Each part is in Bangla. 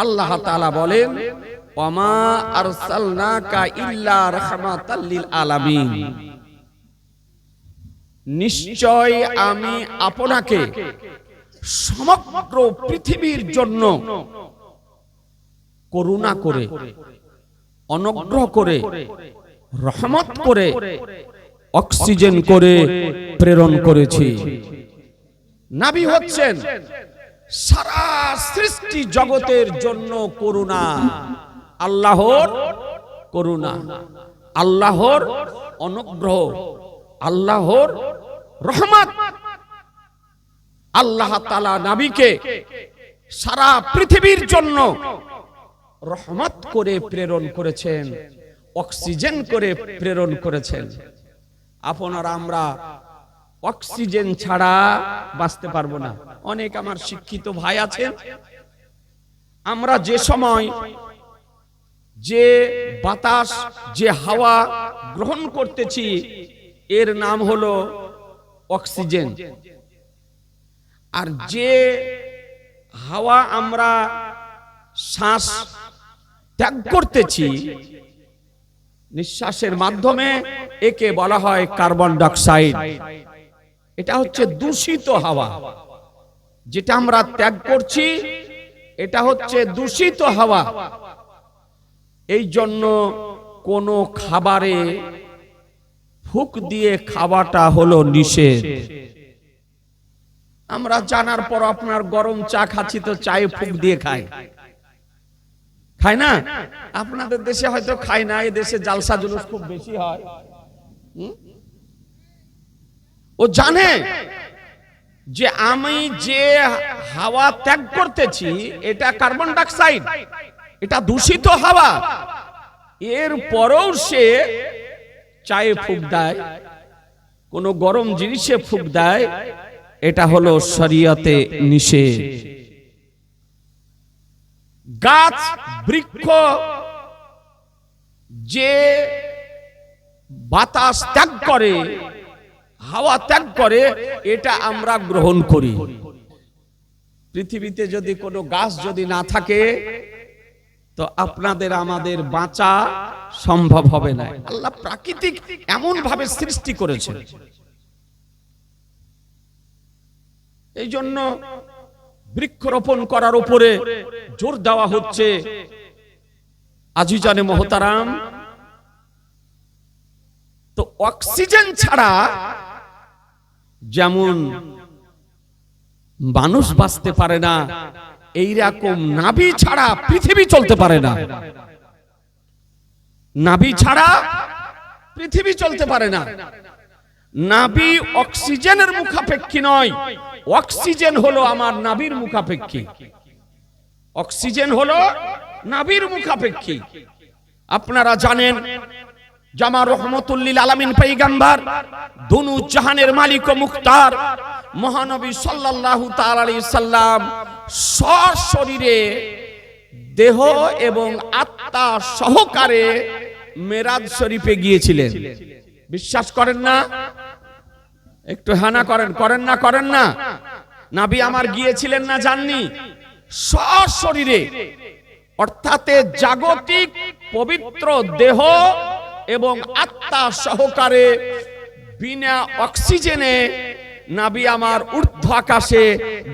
আল্লাহ তাআলা বলেন, ওয়ামা আরসালনাকা ইল্লা রাহমাতাল লিল আলামিন, নিশ্চয় আমি আপনাকে সমগ্র পৃথিবীর জন্য করুণা করে, অনুগ্রহ করে, রহমত করে, অক্সিজেন করে প্রেরণ করেছি। নবী হচ্ছেন সারা সৃষ্টি জগতের জন্য করুণা, আল্লাহর করুণা, আল্লাহর অনুগ্রহ, আল্লাহর রহমত। আল্লাহ তাআলা নবীকে সারা পৃথিবীর জন্য রহমত করে প্রেরণ করেছেন, অক্সিজেন করে প্রেরণ করেছেন। আপনারা আমরা অক্সিজেন ছাড়া বাঁচতে পারবো না। অনেক আমার শিক্ষিত ভাই আছেন, আমরা যে সময় যে বাতাস, যে হাওয়া গ্রহণ করতেছি এর নাম হলো অক্সিজেন। আর যে হাওয়া আমরা শ্বাস ত্যাগ করতেছি নিঃশ্বাসের মাধ্যমে, একে বলা হয় কার্বন ডাই অক্সাইড। এটা হচ্ছে দূষিত হাওয়া। যেটা আমরা ত্যাগ করছি এটা হচ্ছে দূষিত হাওয়া। এই জন্য কোন খাবারে ফুক দিয়ে খাওয়াটা হলো নিষেধ। আমরা জানার পর আপনার গরম চা খাচ্ছি তো চায়ে ফুক দিয়ে খাই, খায় না? আপনাদের দেশে হয়তো খায় না, এই দেশে জালসা জুলুস খুব বেশি হয়। ও জানে যে আমি যে হাওয়া ত্যাগ করতেছি এটা কার্বন ডাই অক্সাইড, এটা দূষিত হাওয়া। এর পরেও সে চায়ে ফুক দেয়, কোন গরম জিনিসে ফুক দেয়, এটা হলো শরীয়তে নিষেধ। গাছ বৃক্ষ যে বাতাস ত্যাগ করে, হাওয়া ত্যাগ করে, এটা আমরা গ্রহণ করি। পৃথিবীতে যদি কোনো গাছ যদি না থাকে তো আপনাদের আমাদের বাঁচা সম্ভব হবে না। আল্লাহ প্রাকৃতিক এমন ভাবে সৃষ্টি করেছেন। এই জন্য বৃক্ষরোপণ করার উপরে জোর দেওয়া হচ্ছে। আজিজানে মোহতারাম, তো অক্সিজেন ছাড়া যেমন মানুষ বাঁচতে পারে না, এইরকম নাভি ছাড়া পৃথিবী চলতে পারে না। নাভি ছাড়া পৃথিবী চলতে পারে না। নাভি অক্সিজেনের মুখাপেক্ষী নয়, অক্সিজেন হলো আমার নাভির মুখাপেক্ষী। অক্সিজেন হলো নাভির মুখাপেক্ষী। আপনারা জানেন জামা রহমতুল লিল আলামিন পয়গম্বর, দুনু জাহানের মালিক ও মুখতার মহানবী সাল্লাল্লাহু তাআলা আলাইহি সাল্লাম সশরীরে দেহ এবং আত্মা সহকারে মেরাজ শরীফে গিয়েছিলেন। বিশ্বাস করেন না? একটু হানা করেন, করেন না? করেন না? নবী আমার গিয়েছিলেন না, জাননি? সশরীরে, অর্থাৎ জাগতিক পবিত্র দেহ এবং আত্মা সহকারে বিনা অক্সিজেনে নবী আমার ঊর্ধ্ব আকাশে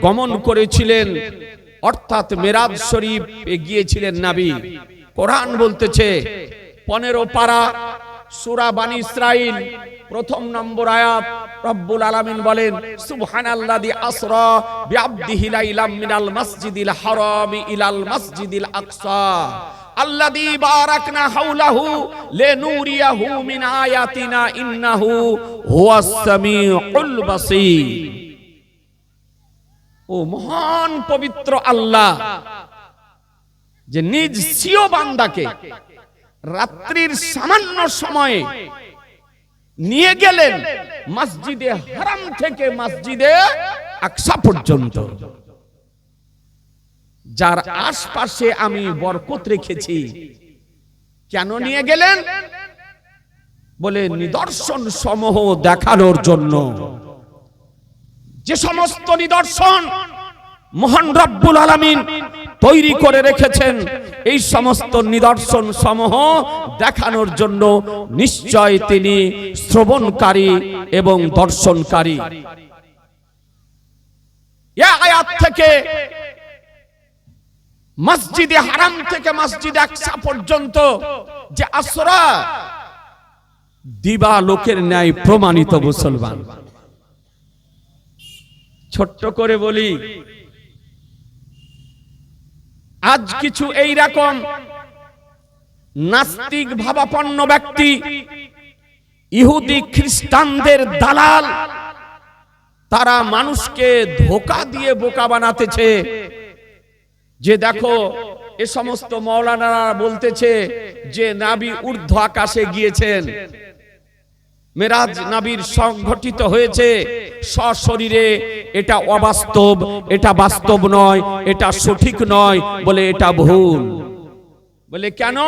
গমন করেছিলেন, অর্থাৎ মেরাজ শরীফে গিয়েছিলেন নবী। কোরআন বলতেছে 15 পারা সূরা বানী ইসরাইল প্রথম নম্বর আয়াত, রব্বুল আলামিন বলেন, সুবহানাল্লাযী আসরা বিআবদিহি লাইলাম মিনাল মাসজিদিল হারামি ইলাল মাসজিদিল আকসা আল্লাযী বারাকনা হাওলাহু লিনুরিয়াহু মিন আয়াতিনা ইন্নাহু হুয়াস সামিউল বাসীর। ও মহান পবিত্র আল্লাহ, যে নিজ স্বীয় বান্দাকে রাত্রির সামান্য সময়ে নিয়ে গেলেন মসজিদে হারাম থেকে মসজিদে আকসা পর্যন্ত, যার আশপাশে আমি বরকত রেখেছি। কেন নিয়ে গেলেন? বলে নিদর্শন সমূহ দেখানোর জন্য। যে সমস্ত নিদর্শন মহান রব্বুল আলামিন তৈরি করে রেখেছেন এই সমস্ত নিদর্শন সমূহ দেখানোর জন্য। নিশ্চয় তিনি শ্রবণকারী এবং দর্শনকারী। এই আয়াত থেকে মসজিদে হারাম থেকে মসজিদে আকসা পর্যন্ত যে আসরা দিবা লোকের ন্যায় প্রমাণিত মুসলমান। ছোট্ট করে বলি, আজ কিছু এই রকম নাস্তিক ভাবাপন্ন ব্যক্তি, ইহুদি খ্রিস্টানদের দালাল, তারা মানুষকে ধোঁকা দিয়ে বোকা বানাতেছে। যে দেখো এ সমস্ত মাওলানারা বলতেছে যে নবী ঊর্ধ্ব আকাশে গিয়েছেন, মেরাজ নবীর সংঘটিত হয়েছে সশরীরে, এটা অবাস্তব, এটা বাস্তব নয়, এটা সঠিক নয়, বলে এটা ভুল। বলে কেন?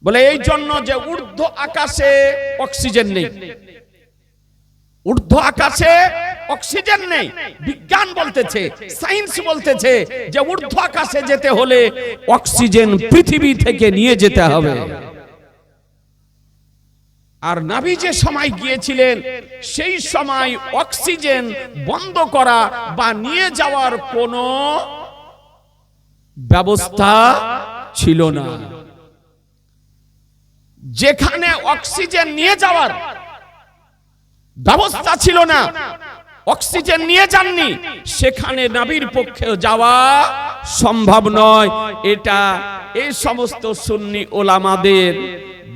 বলে এই জন্য যে ঊর্ধ্ব আকাশে অক্সিজেন নেই, ঊর্ধ্ব আকাশে অক্সিজেন নেই। বিজ্ঞান বলতেছে, সায়েন্স বলতেছে যে ঊর্ধ্ব আকাশে যেতে হলে অক্সিজেন পৃথিবী থেকে নিয়ে যেতে হবে। আর নবী যে সময় গিয়েছিলেন সেই সময় অক্সিজেন বন্ধ করা বা নিয়ে যাওয়ার কোনো ব্যবস্থা ছিল না। যেখানে অক্সিজেন নিয়ে যাওয়ার ব্যবস্থা ছিল না, অক্সিজেন নিয়ে যাননি, সেখানে নবীর পক্ষে যাওয়া সম্ভব নয়। এটা এই সমস্ত সুন্নি ওলামাদের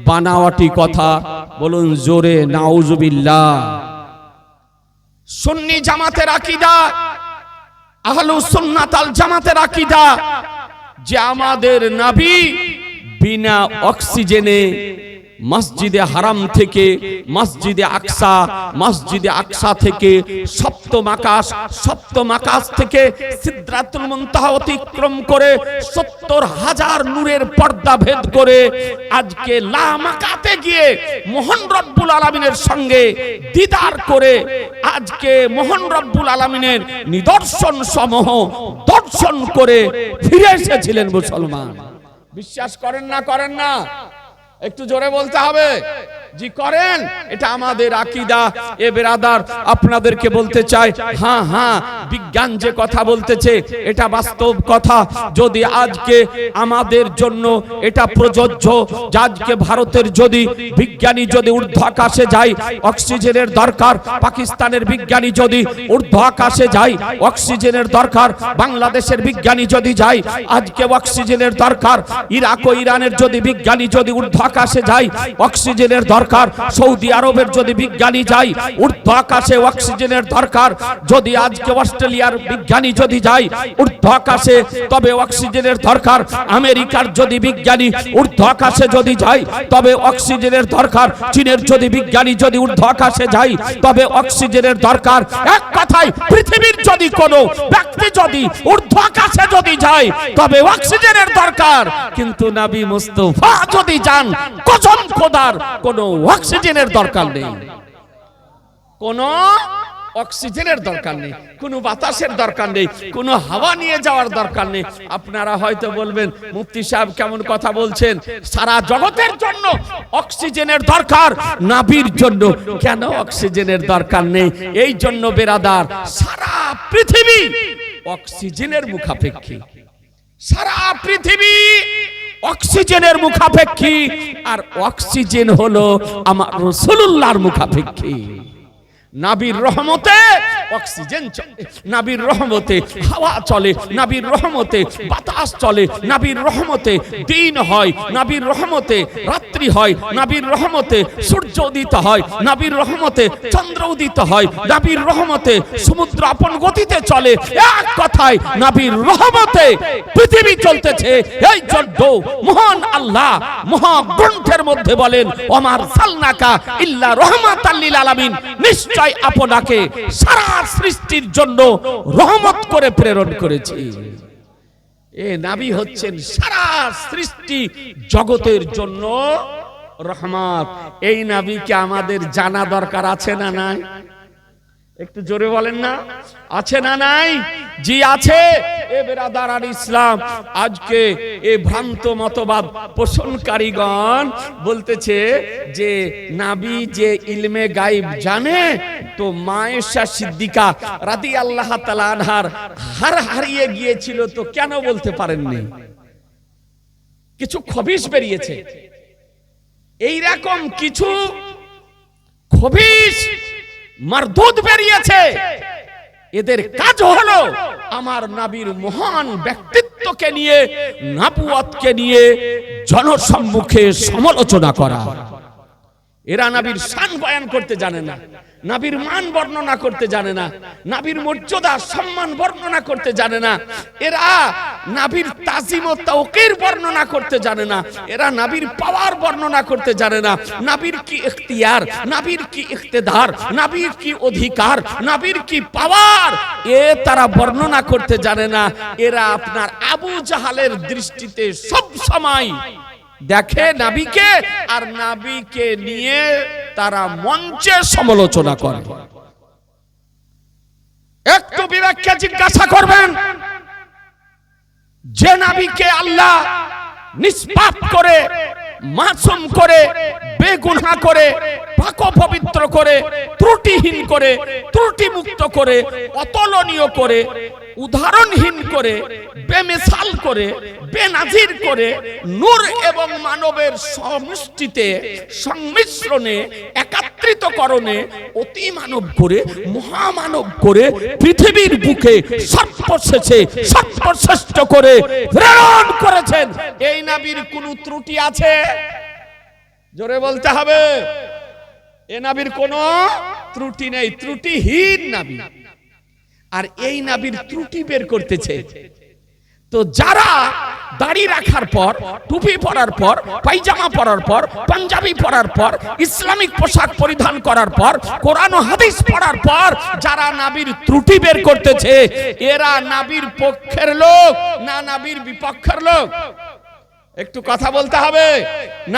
বানাওয়াটি কথা। বলুন জোরে নাউজুবিল্লাহ। সুন্নি জামাতের আকীদা, আহলুস সুন্নাত আল জামাতের আকীদা যে আমাদের নবী বিনা অক্সিজেনে মসজিদে হারাম থেকে মসজিদে আকসা থেকে সপ্তম আকাশ থেকে সিদরাতুল মুনতাহা অতিক্রম করে ৭০,০০০ নূরের পর্দা ভেদ করে আজকে লামাকাতে গিয়ে মহান রব্বুল আলামিনের সঙ্গে দিদার করে আজকে মহান রব্বুল আলামিনের নিদর্শন সমূহ দর্শন করে ফিরে এসেছিলেন মুসলমান। বিশ্বাস করেন না? করেন না? একটু জোরে বলতে হবে। জি করেন। এটা আমাদের আকীদা। এ বেরাদার, আপনাদেরকে বলতে চাই, হ্যাঁ বিজ্ঞান যে কথা বলতেছে এটা বাস্তব কথা। যদি আজকে আমাদের জন্য এটা প্রযোজ্য, আজকে ভারতের যদি বিজ্ঞানী যদি ঊর্ধ্ব আকাশে যায় অক্সিজেনের দরকার, পাকিস্তানের বিজ্ঞানী যদি ঊর্ধ্ব আকাশে যায় অক্সিজেনের দরকার, বাংলাদেশের বিজ্ঞানী যদি যায় আজকে অক্সিজেনের দরকার, ইরাক ও ইরানের যদি বিজ্ঞানী যদি ঊর্ধ্ব আকাশে যায় অক্সিজেনের দরকার, সৌদি আরবের যদি বিজ্ঞানী যায় ঊর্ধ্ব আকাশে অক্সিজেনের দরকার, যদি আজকে অস্ট্রেলিয়ার বিজ্ঞানী যদি যায় ঊর্ধ্ব আকাশে তবে অক্সিজেনের দরকার, আমেরিকার যদি বিজ্ঞানী ঊর্ধ্ব আকাশে যদি যায় তবে অক্সিজেনের দরকার, চীনের যদি বিজ্ঞানী যদি ঊর্ধ্ব আকাশে যায় তবে অক্সিজেনের দরকার। এক কথায় পৃথিবীর যদি কোনো ব্যক্তি যদি ঊর্ধ্ব আকাশে যদি যায় তবে অক্সিজেনের দরকার। কিন্তু নবী মুস্তাফা যদি যান, কসম খোদার কোনো অক্সিজেনের দরকার নেই, কোনো অক্সিজেনের দরকার নেই, কোনো বাতাসের দরকার নেই, কোনো হাওয়া নিয়ে যাওয়ার দরকার নেই। আপনারা হয়তো বলবেন মুফতি সাহেব কেমন কথা বলছেন, সারা জগতের জন্য অক্সিজেনের দরকার, নবীর জন্য কেন অক্সিজেনের দরকার নেই? এই জন্য বেরাদার, সারা পৃথিবী অক্সিজেনের মুখাপেক্ষী, সারা পৃথিবী অক্সিজেনের মুখাপেক্ষী, আর অক্সিজেন হলো আমার রাসূলুল্লাহর মুখাপেক্ষী। নবীর রহমতে অক্সিজেন চলে, নবীর রহমতে হাওয়া চলে, নবীর রহমতে বাতাস চলে, নবীর রহমতে দিন হয়, নবীর রহমতে রাত্রি হয়, নবীর রহমতে সূর্য উদিত হয়, নবীর রহমতে চন্দ্র উদিত হয়, নবীর রহমতে সমুদ্র আপন গতিতে চলে। এক কথায় নবীর রহমতে পৃথিবী চলতেছে। এই জন্য মহান আল্লাহ মহাগ্রন্থের মধ্যে বলেন, ওমা আরসালনাকা ইল্লা রাহমাতাল লিল আলামিন, নিশ্চয় আপনাকে সারা সৃষ্টির জন্য রহমত করে প্রেরণ করেছি। এ নবী হচ্ছেন সারা সৃষ্টি জগতের জন্য রহমত। এই নবীকে আমাদের জানা দরকার আছে না নাই? একটু জোরে বলেন না, আছে না নাই? জি আছে। এ বেরাদার আর ইসলাম, আজকে এই ভ্রান্ত মতবাদ পোষণকারীগণ বলতেছে যে নবী যে ইলমে গায়েব জানে, তো মা আয়েশা সিদ্দিকা রাদিয়াল্লাহু তাআলা আনহার হার হারিয়ে গিয়েছিল, তো কেন বলতে পারেননি? কিছু খবিশ বেরিয়েছে, এইরকম কিছু খবিশ মারদুদ বেরিয়েছে। এদের কাজ হলো আমার নবীর মহান ব্যক্তিত্বকে নিয়ে, নবুয়তকে নিয়ে জনসম্মুখে সমালোচনা করা। এরা নবীর শান বয়ান করতে জানে না, নবীর মান বর্ণনা করতে জানে না, নবীর মর্যাদা সম্মান বর্ণনা করতে জানে না, এরা নবীর তাজিম ও তাওকির বর্ণনা করতে জানে না, এরা নবীর পাওয়ার বর্ণনা করতে জানে না, নবীর কি ইখতিয়ার, নবীর কি ইখতিদার, নবীর কি অধিকার, নবীর কি পাওয়ার, এ তারা বর্ণনা করতে জানে না। এরা আপনার আবু জাহালের দৃষ্টিতে সব সময় দেখে নবীকে, আর নবীকে নিয়ে তারা মঞ্চে সমালোচনা করে। একটু বিবেককে জিজ্ঞাসা করবেন, যে নবীকে আল্লাহ নিষ্পাপ করে, মাসুম করে, বেগুনাহ করে, পাক পবিত্র করে, ত্রুটিহীন করে, ত্রুটিমুক্ত করে, অতুলনীয় করে, উদাহরণহীন করে, বেমিসাল করে, বেনাজির করে, নূর এবং মানবের সমষ্টিতে, সংমিশ্রণে, একাত্রিতকরণে অতি মানব করে, মহামানব করে, পৃথিবীর বুকে সর্বশেষে সর্বশ্রেষ্ঠ করে প্রেরণ করেছেন। এই নবীর কোন ত্রুটি আছে? জোরে বলতে হবে। এ নবীর কোন ত্রুটি নেই, ত্রুটিহীন নবী। আর এই নবীর ত্রুটি বের করতেছে। তো যারা দাড়ি রাখার পর, টুপি পরার পর, পায়জামা পরার পর, পাঞ্জাবি পরার পর, ইসলামিক পোশাক পরিধান করার পর, কোরআন ও হাদিস পড়ার পর যারা নবীর ত্রুটি বের করতেছে, এরা নবীর পক্ষের লোক না নবীর বিপক্ষের লোক? একটু কথা বলতে হবে।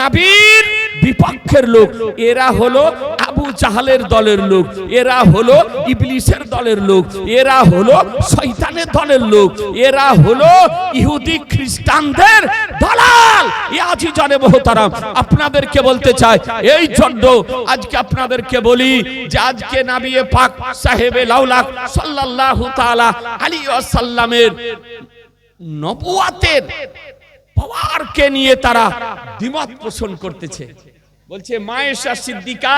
নবীর বিপক্ষের লোক। এরা হলো আবু জাহালের দলের লোক, এরা হলো ইবলিসের দলের লোক, এরা হলো শয়তানের দলের লোক, এরা হলো ইহুদি খ্রিস্টানদের দালাল। আজি জানে মোহতারাম, আপনাদেরকে বলতে চাই, এই জন্য আজকে আপনাদেরকে বলি যে আজকে নবী পাক সাহেবে লাউলাক সাল্লাল্লাহু তাআলা আলাইহি ওয়াসাল্লামের নবুয়তের পাওয়ারকে নিয়ে তারা দ্বিমত পোষণ করতেছে। বলছে মা আয়েশা সিদ্দিকা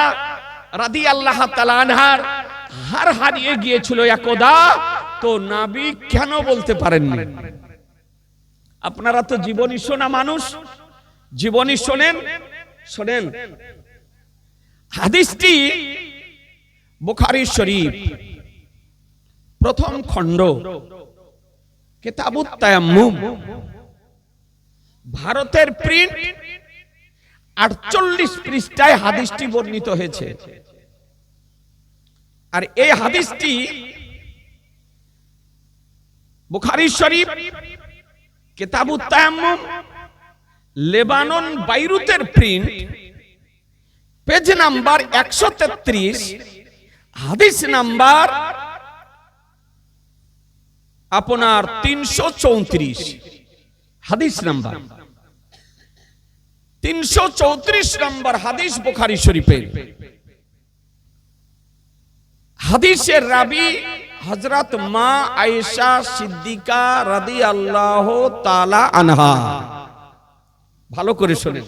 রাদিয়াল্লাহু তাআলা আনহার হার হারিয়ে গিয়েছিল একদা, তো নবী কেন বলতে পারেননি? আপনারা তো জীবনী শোনা মানুষ, জীবনী শোনেন। শোনেন হাদিসটি বুখারী শরীফ প্রথম খণ্ড কিতাবুত তায়াম্মুম, ভারতের প্রিন্ট 48 পৃষ্ঠায় হাদিসটি বর্ণিত হয়েছে। আর এই হাদিসটি বুখারী শরীফ কিতাবুত তায়াম্মুম, লেবানন বাইরুতের প্রিন্ট, পেজ নাম্বার 133, হাদিস নাম্বার আপনার 334, হাদিস নাম্বার 334 নম্বর হাদিস বুখারী শরীফের। হাদিসের রাবি হযরত মা আয়েশা সিদ্দিকা রাদিয়াল্লাহু তাআলা আনহা। ভালো করে শুনেন,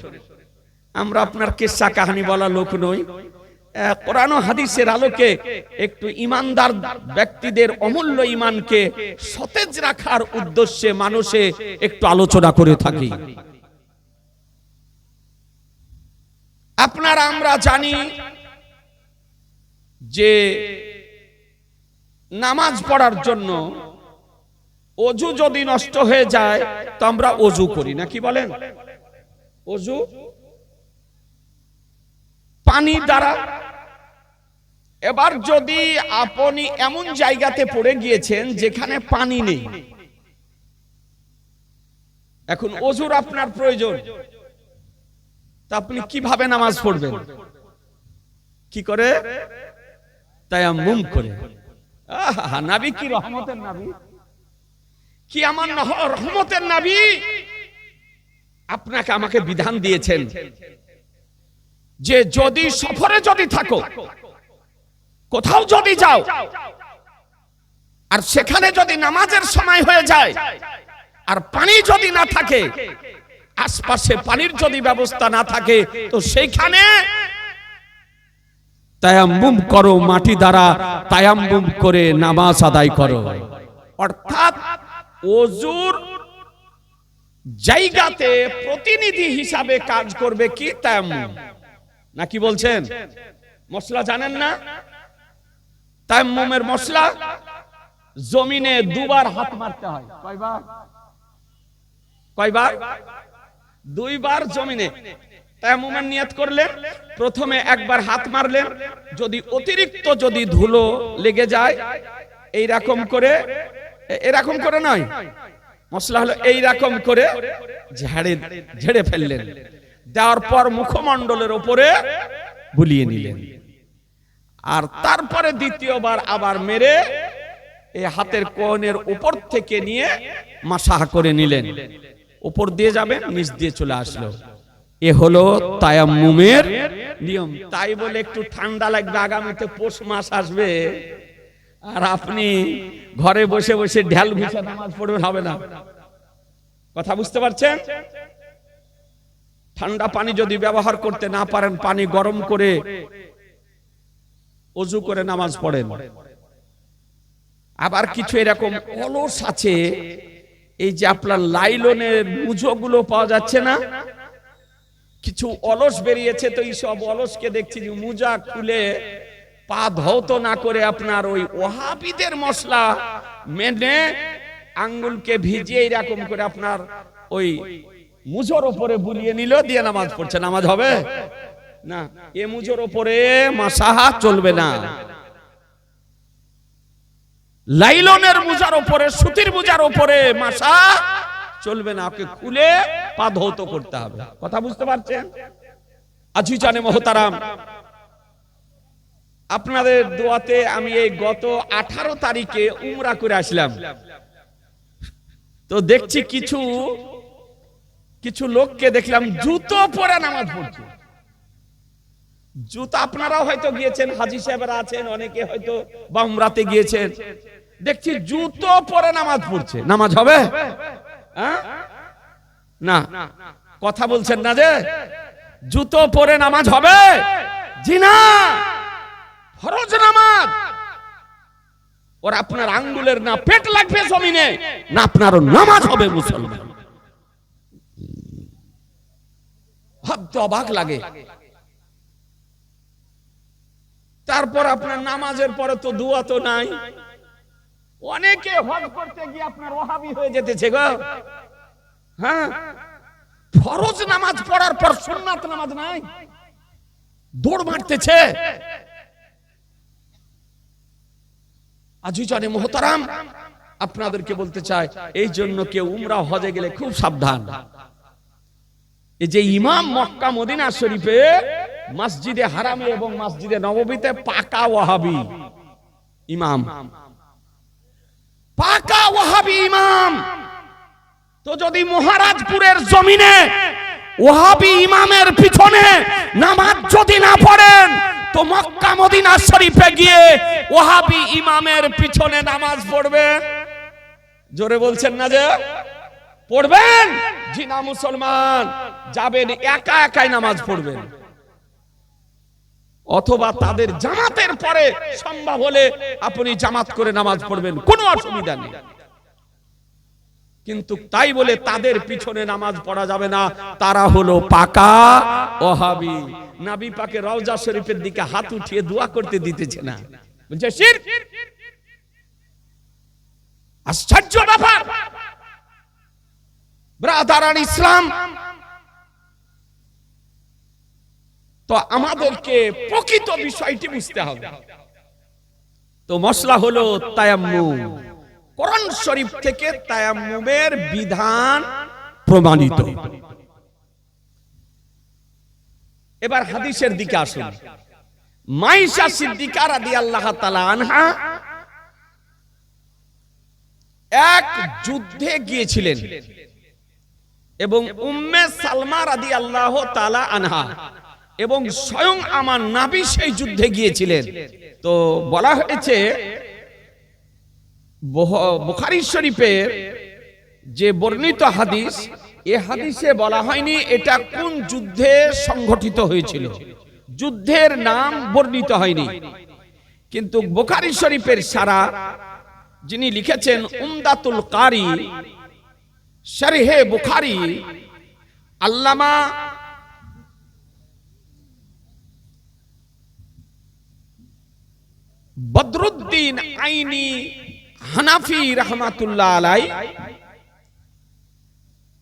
আমরা আপনার কিসসা কাহিনী বলা লোক নই। কোরআন ও হাদিসের আলোকে একটু ইমানদার ব্যক্তিদের অমূল্য ঈমানকে সতেজ রাখার উদ্দেশ্যে মানুষে একটু আলোচনা করে থাকি। আপনারা আমরা জানি যে নামাজ পড়ার জন্য ওযু যদি নষ্ট হয়ে যায় তো আমরা ওযু করি না, কি বলেন? ওযু পানি দ্বারা। এবার যদি আপনি এমন জায়গাতে পড়ে গিয়েছেন যেখানে পানি নেই, এখন ওযুর আপনার প্রয়োজন, তা আপনি কিভাবে নামাজ পড়বেন? কি করে? তায়াম্মুম করে। আহা, নবী কি রহমতের নবী, কি আমার রহমতের নবী। আপনাকে আমাকে বিধান দিয়েছেন যে যদি সফরে যদি থাকো, কোথাও যদি যাও, আর সেখানে যদি নামাজের সময় হয়ে যায় আর পানি যদি না থাকে, আশপাশে পানির যদি ব্যবস্থা না থাকে, তো সেইখানে তায়াম্মুম করো, মাটি দ্বারা তায়াম্মুম করে নামাজ আদায় করো। অর্থাৎ ওযুর জায়গাতে প্রতিনিধি হিসাবে কাজ করবে কি তায়াম্মুম, নাকি বলছেন? মশলা জানেন না? তায়াম্মুমের মশলা, জমিনে দুবার হাত মারতে হয়। কয়বার? কয়বার? দুইবার জমিনে তায়াম্মুমের নিয়ত করলেন। প্রথমে একবার হাত মারলেন, যদি অতিরিক্ত যদি ধুলো লেগে যায়, এইরকম করে, এরকম করে নয়, মশলা হলো এইরকম করে ঝেড়ে ফেললেন। দেওয়ার পর মুখমণ্ডলের উপরে বুলিয়ে নিলেন, আর তারপরে দ্বিতীয়বার আবার মেরে এই হাতের কোণের উপর থেকে নিয়ে মাসাহ করে নিলেন। উপর দিয়ে যাবেন, নিচ দিয়ে চলে আসলো। এ হলো তায়াম্মুমের নিয়ম। তাই বলে একটু ঠান্ডা লাগবে, আগামীতে পৌষ মাস আসবে, আর আপনি ঘরে বসে বসে ঢেল ঘুষে নামাজ পড়বেন, হবে না। কথা বুঝতে পারছেন? ঠান্ডা পানি যদি ব্যবহার করতে না পারেন, পানি গরম করে ওযু করে নামাজ পড়েন। আবার কিছু এরকম অলস আছে, এই যে আপনার লাইলনের মুজোগুলো পাওয়া যাচ্ছে না, কিছু অলস বেরিয়েছে, তো এই সব অলসকে দেখছি যে মুজা খুলে পা ধৌত না করে আপনার ওই ওহাবিদের মশলা মেনে আঙ্গুলকে ভিজিয়ে এরকম করে আপনার ওই মুজোর উপরে বুলিয়ে নিল, দিয়ে নামাজ পড়ছে। নামাজ হবে না। এ মুজোর উপরে মাসাহা চলবে না। লাইলনের মুজার উপরে, সুতির মুজার উপরে মাসা চলবে না, ওকে খুলে পা ধৌত করতে হবে। কথা বুঝতে পারছেন? আজিজানে মুহতারাম, আপনাদের দোয়াতে আমি এই গত 18 তারিখে উমরা করে আসলাম। তো দেখছি কিছু লোককে দেখলাম জুতো পরে নামাজ পড়ছে। জুতো, আপনারাও হয়তো গিয়েছেন, হাজী সাহেবরা আছেন, অনেকে হয়তো বা উমরাতে গিয়েছেন, দেখছি জুতো পরে নামাজ পড়ছে। নামাজ হবে না? কথা বলছেন না যে জুতো পরে নামাজ হবে? জি না, ফরজ নামাজ। ওর আপনার আঙ্গুলের না পেট লাগবে জমিনে, না আপনারও নামাজ হবে মুসলমান। ভাবতে অবাক লাগে। তারপর আপনার নামাজের পরে তো দোয়া তো নাই। অনেকে হজ করতে গিয়ে আপনার ওহাবি হয়ে যেতেছে গো। হ্যাঁ, ফরজ নামাজ পড়ার পর সুন্নাত নামাজ নাই, দৌড় মারতেছে। আজিজানে মুহতারাম, আপনাদেরকে বলতে চাই, এই জন্য কেউ উমরা হজে গেলে খুব সাবধান। এই যে ইমাম মক্কা মদিনা শরীফে, মসজিদে হারামে এবং মসজিদে নববীতে পাকা ওয়াহাবি ইমাম, পাকা ওয়াহাবি ইমাম। তো যদি মহারাজপুরের জমিনে ওয়াহাবি ইমামের পিছনে নামাজ যদি না পড়েন, তো মক্কা মদিনা শরীফে গিয়ে ওয়াহাবি ইমামের পিছনে নামাজ পড়বেন? জোরে বলছেন না যে পড়বেন? জি না, মুসলমান যাবেন একা একাই নামাজ পড়বেন, অথবা তাদের জামাতের পরে সম্ভব হলে আপনি জামাত করে নামাজ পড়বেন, কোনো অসুবিধা নেই। কিন্তু তাই বলে তাদের পিছনে নামাজ পড়া যাবে না। তারা হলো পাকা ওয়াহাবি। নবী পাকের রওজা শরীফের দিকে হাত উঠিয়ে দোয়া করতে দিতেছে না, বলছে শিরক। আশ্চর্য ব্যাপার ব্রাদারান ইসলাম। তো আমাদেরকে প্রকৃত বিষয়টি বুঝতে হবে। তো মশলা হলো তায়াম্মুম। কোরআন শরীফ থেকে তায়াম্মুমের বিধান প্রমাণিত। এবার হাদিসের দিকে আসুন। মাইশা সিদ্দিকা রাদিয়াল্লাহু তাআলা আনহা এক যুদ্ধে গিয়েছিলেন এবং উম্মে সালমা রাদিয়াল্লাহু তাআলা আনহা এবং স্বয়ং আমার নবী সেই যুদ্ধে গিয়েছিলেন। তো বলা হয়েছে বুখারী শরীফের যে বর্ণিত হাদিস, এ হাদিসে বলা হয়নি এটা কোন যুদ্ধে সংঘটিত হয়েছিল, যুদ্ধের নাম বর্ণিত হয়নি। কিন্তু বুখারী শরীফের সারা যিনি লিখেছেন উমদাতুল কারি শরহে বুখারী আল্লামা বদরুদ্দিন আইনি হানাফি রাহমাতুল্লাহ আলাই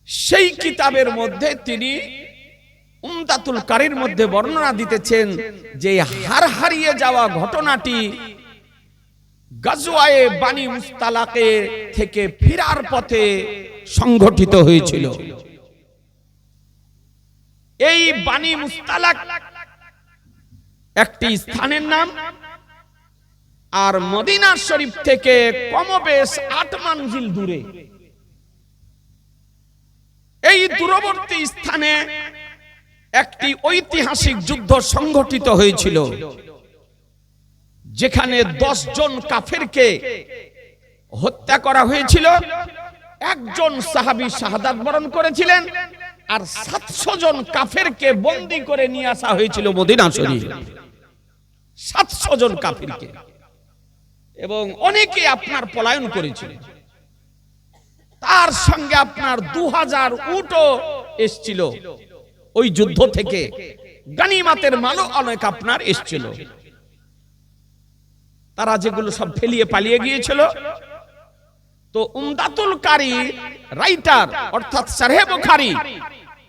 সেই কিতাবের মধ্যে তিনি উমদাতুল কারির মধ্যে বর্ণনা দিতেছেন যে হার হারিয়ে যাওয়া ঘটনাটি গাজওয়ায়ে বানি মুস্তালাকে থেকে ফিরার পথে সংঘটিত হয়েছিল। এই বানি মুস্তালাক একটি স্থানের নাম, আর মদিনা শরীফ থেকে কমবেশ ৮ মানজিল দূরে। এই দূরবর্তী স্থানে একটি ঐতিহাসিক যুদ্ধ সংঘটিত হয়েছিল, যেখানে 10 জন কাফেরকে হত্যা করা হয়েছিল। একজন সাহাবী শাহাদাত বরণ করেছিলেন, আর 700 জন কাফেরকে বন্দী করে নিয়ে আসা হয়েছিল মদিনা শরীফ। 700 জন কাফেরকে, এবং অনেকে আপনার পলায়ন করেছিল। তার সঙ্গে আপনার 2000 উটও এসেছিল ওই যুদ্ধ থেকে, গনিমতের মালও অনেক আপনার এসেছিল। তারা যেগুলো সব ফেলিয়ে পালিয়ে গিয়েছিল। তো উমদাতুল কারি রাইটার অর্থাৎ শরহে বুখারী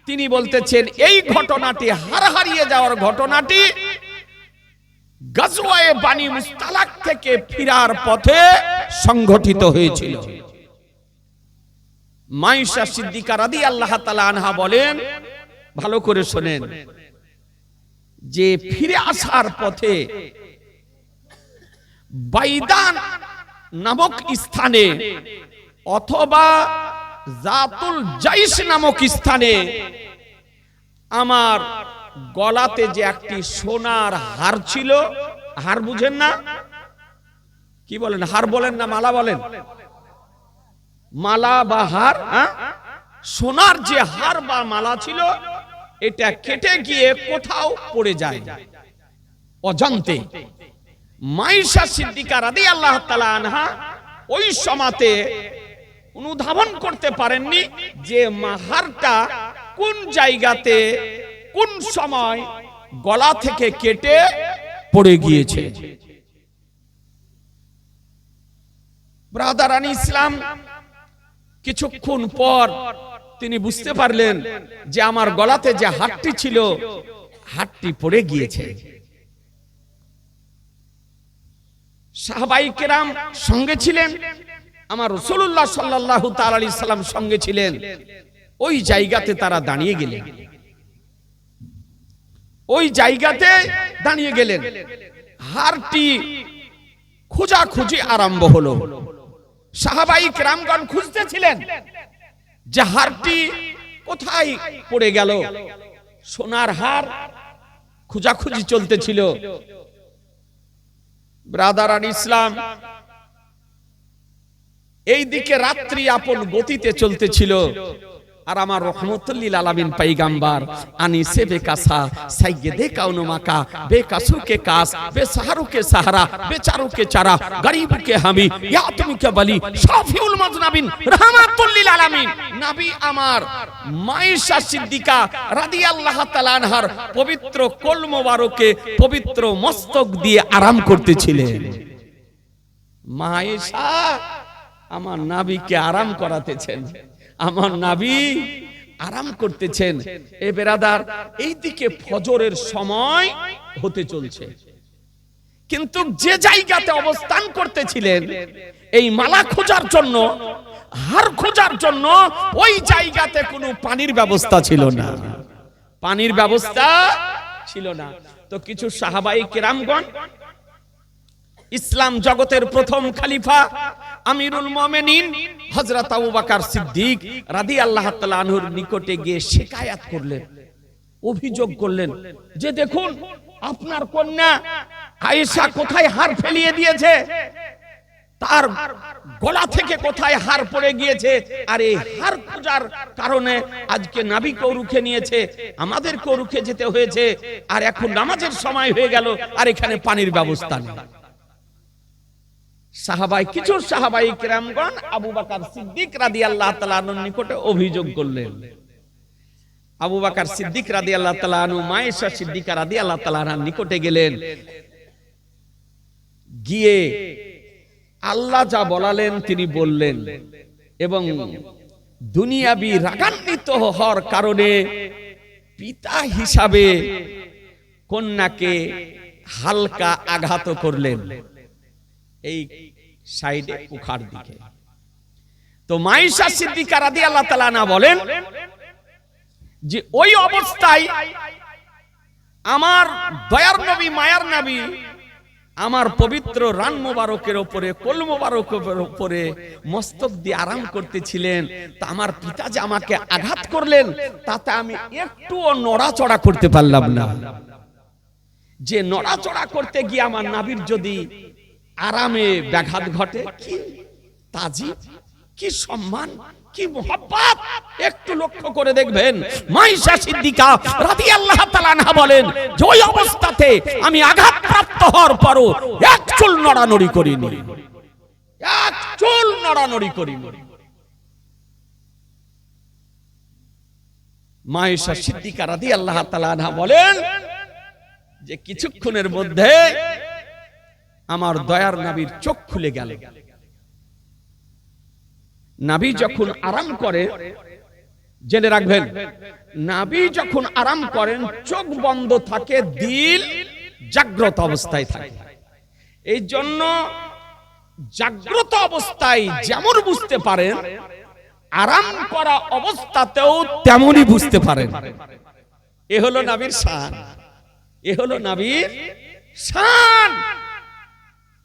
তিনি বলতেছেন এই ঘটনাটি হারিয়ে যাওয়ার ঘটনাটি গাজওয়ায়ে বানি মুস্তালাক থেকে ফিরার পথে সংঘটিত হয়েছিল। মাইশা সিদ্দিকা রাদিয়াল্লাহু তাআলা আনহা বলেন, ভালো করে শুনেন, যে ফিরে আসার পথে বাইদান নামক স্থানে অথবা জাতুল জাইশ নামক স্থানে আমার গলাতে যে একটি সোনার হার ছিল, হার বুঝেন না, কি বলেন, হার বলেন না মালা বলেন, মালা বা হার, সোনার যে হার বা মালা ছিল এটা কেটে গিয়ে কোথাও পড়ে যায় অজান্তে। মাইশা সিদ্দিকা রাদিয়াল্লাহু তাআলা আনহা ওই সময়তে অনুধাবন করতে পারেননি যে মাহারটা কোন জায়গাতে কোন সময় গলা থেকে কেটে পড়ে গিয়েছে। ব্রাদারান ইসলাম কিছুক্ষণ পর তিনি বুঝতে পারলেন যে আমার গলাতে যে হারটি ছিল হারটি পড়ে গিয়েছে। সাহাবায়ে কেরাম সঙ্গে ছিলেন, আমার রাসূলুল্লাহ সাল্লাল্লাহু তাআলা আলাইহি সাল্লাম সঙ্গে ছিলেন। ওই জায়গাতে তারা দাঁড়িয়ে গেলেন, ওই জায়গাতে দাঁড়িয়ে গেলেন। হারটি খোঁজাখুঁজি আরম্ভ হলো। সাহাবায়ে কেরামগণ খুঁজতেছিলেন যে হারটি কোথায় পড়ে গেল। সোনার হার খোঁজাখুঁজি চলতেছিল। ব্রাদারান ইসলাম, এই দিকে রাত্রি আপন গতিতে চলতেছিল, আর আমার রহমতুল লিল আলামিন পয়গম্বর আনিসে বেকাসা সাইয়্যিদে কাউন মাকা বেকাসু কে কাস বেসাহারু কে সাহারা বেচারু কে চারা গরিবু কে হামি ইয়াতুমু কে বলি শাফিউল মাজনাবিন রহমাতুল লিল আলামিন নবী আমার মাইশা সিদ্দিকা রাদিয়াল্লাহু তাআলা আনহার পবিত্র কোল মোবারকে পবিত্র মস্তক দিয়ে আরাম করতেছিলেন। মাইশা আমার নবীকে আরাম করাতেছেন, আমার নবী আরাম করতেছেন। এ বেরাদার, এইদিকে ফজরের সময় হতে চলছে, কিন্তু যে জায়গাতে অবস্থান করতেছিলেন এই মালা খোঁজার জন্য, হার খোঁজার জন্য, ওই জায়গাতে কোনো পানির ব্যবস্থা ছিল না, পানির ব্যবস্থা ছিল না। তো কিছু সাহাবায়ে কেরামগণ, ইসলাম জগতের প্রথম খলিফা আমিরুল মুমিনিন হযরত আবু বকর সিদ্দিক রাদিয়াল্লাহু তাআলা আনহুর নিকটে গিয়ে শিকায়াত করলেন, অভিযোগ করলেন যে দেখুন আপনার কন্যা আয়েশা কোথায় হার ফেলিয়ে দিয়েছে, তার গলা থেকে কোথায় হার পড়ে গিয়েছে, আর এই হার পূজার কারণে আজকে নবীকে রুখে নিয়েছে, আমাদেরকে রুখে যেতে হয়েছে, আর এখন নামাজের সময় হয়ে গেল আর এখানে পানির ব্যবস্থা নেই। কিছু সাহাবায়ে কেরামগণ আবু বকর সিদ্দিক রাদিয়াল্লাহু তাআলা আনহুর নিকটে অভিযোগ করলেন। আবু বকর সিদ্দিক রাদিয়াল্লাহু তাআলা আনহু আয়েশা সিদ্দিকা রাদিয়াল্লাহু তাআলা আনহার নিকটে গেলেন, গিয়ে আল্লাহ যা বলালেন তিনি বললেন, এবং দুনিয়াবি রাগান্বিত হওয়ার কারণে পিতা হিসাবে কন্যাকে হালকা আঘাত করলেন এই সাইডে মুখার দিকে। তো আয়েশা সিদ্দিকা রাদিয়াল্লাহু তাআলা আনহা বলেন যে ওই অবস্থায় আমার দয়ার নবী মায়ার নবী আমার পবিত্র রান মোবারকের উপরে কোল মোবারকের উপরে মস্তক দিয়ে আরাম করতেছিলেন, তা আমার পিতা যে আমাকে আঘাত করলেন তাতে আমি একটুও নড়াচড়া করতে পারলাম না। যে নড়াচড়া করতে গিয়ে আমার নবীর যদি আরামে ব্যাঘাত ঘটে, কি তাজিব, কি সম্মান, কি মুহাব্বত একটু লক্ষ্য করে দেখবেন। আয়েশা সিদ্দিকা রাদিয়াল্লাহু তাআলা আনহা বলেন যে ওই অবস্থাতে আমি আঘাতপ্রাপ্ত হওয়ার পরও এক চুল নড়ানড়ি করিনি, এক চুল নড়ানড়ি করিনি। আয়েশা সিদ্দিকা রাদিয়াল্লাহু তাআলা আনহা বলেন যে কিছুক্ষণের মধ্যে আমার দয়ার নবীর চোখ খুলে গেল। নবী যখন আরাম করে, জেনে রাখবেন, নবী যখন আরাম করেন চোখ বন্ধ থাকে, দিল জাগ্রত অবস্থায় থাকে। এই জন্য জাগ্রত অবস্থায় যেমন বুঝতে পারেন, আরাম করা অবস্থাতেও তেমনই বুঝতে পারেন। এ হলো নবীর শান, এ হলো নবীর শান।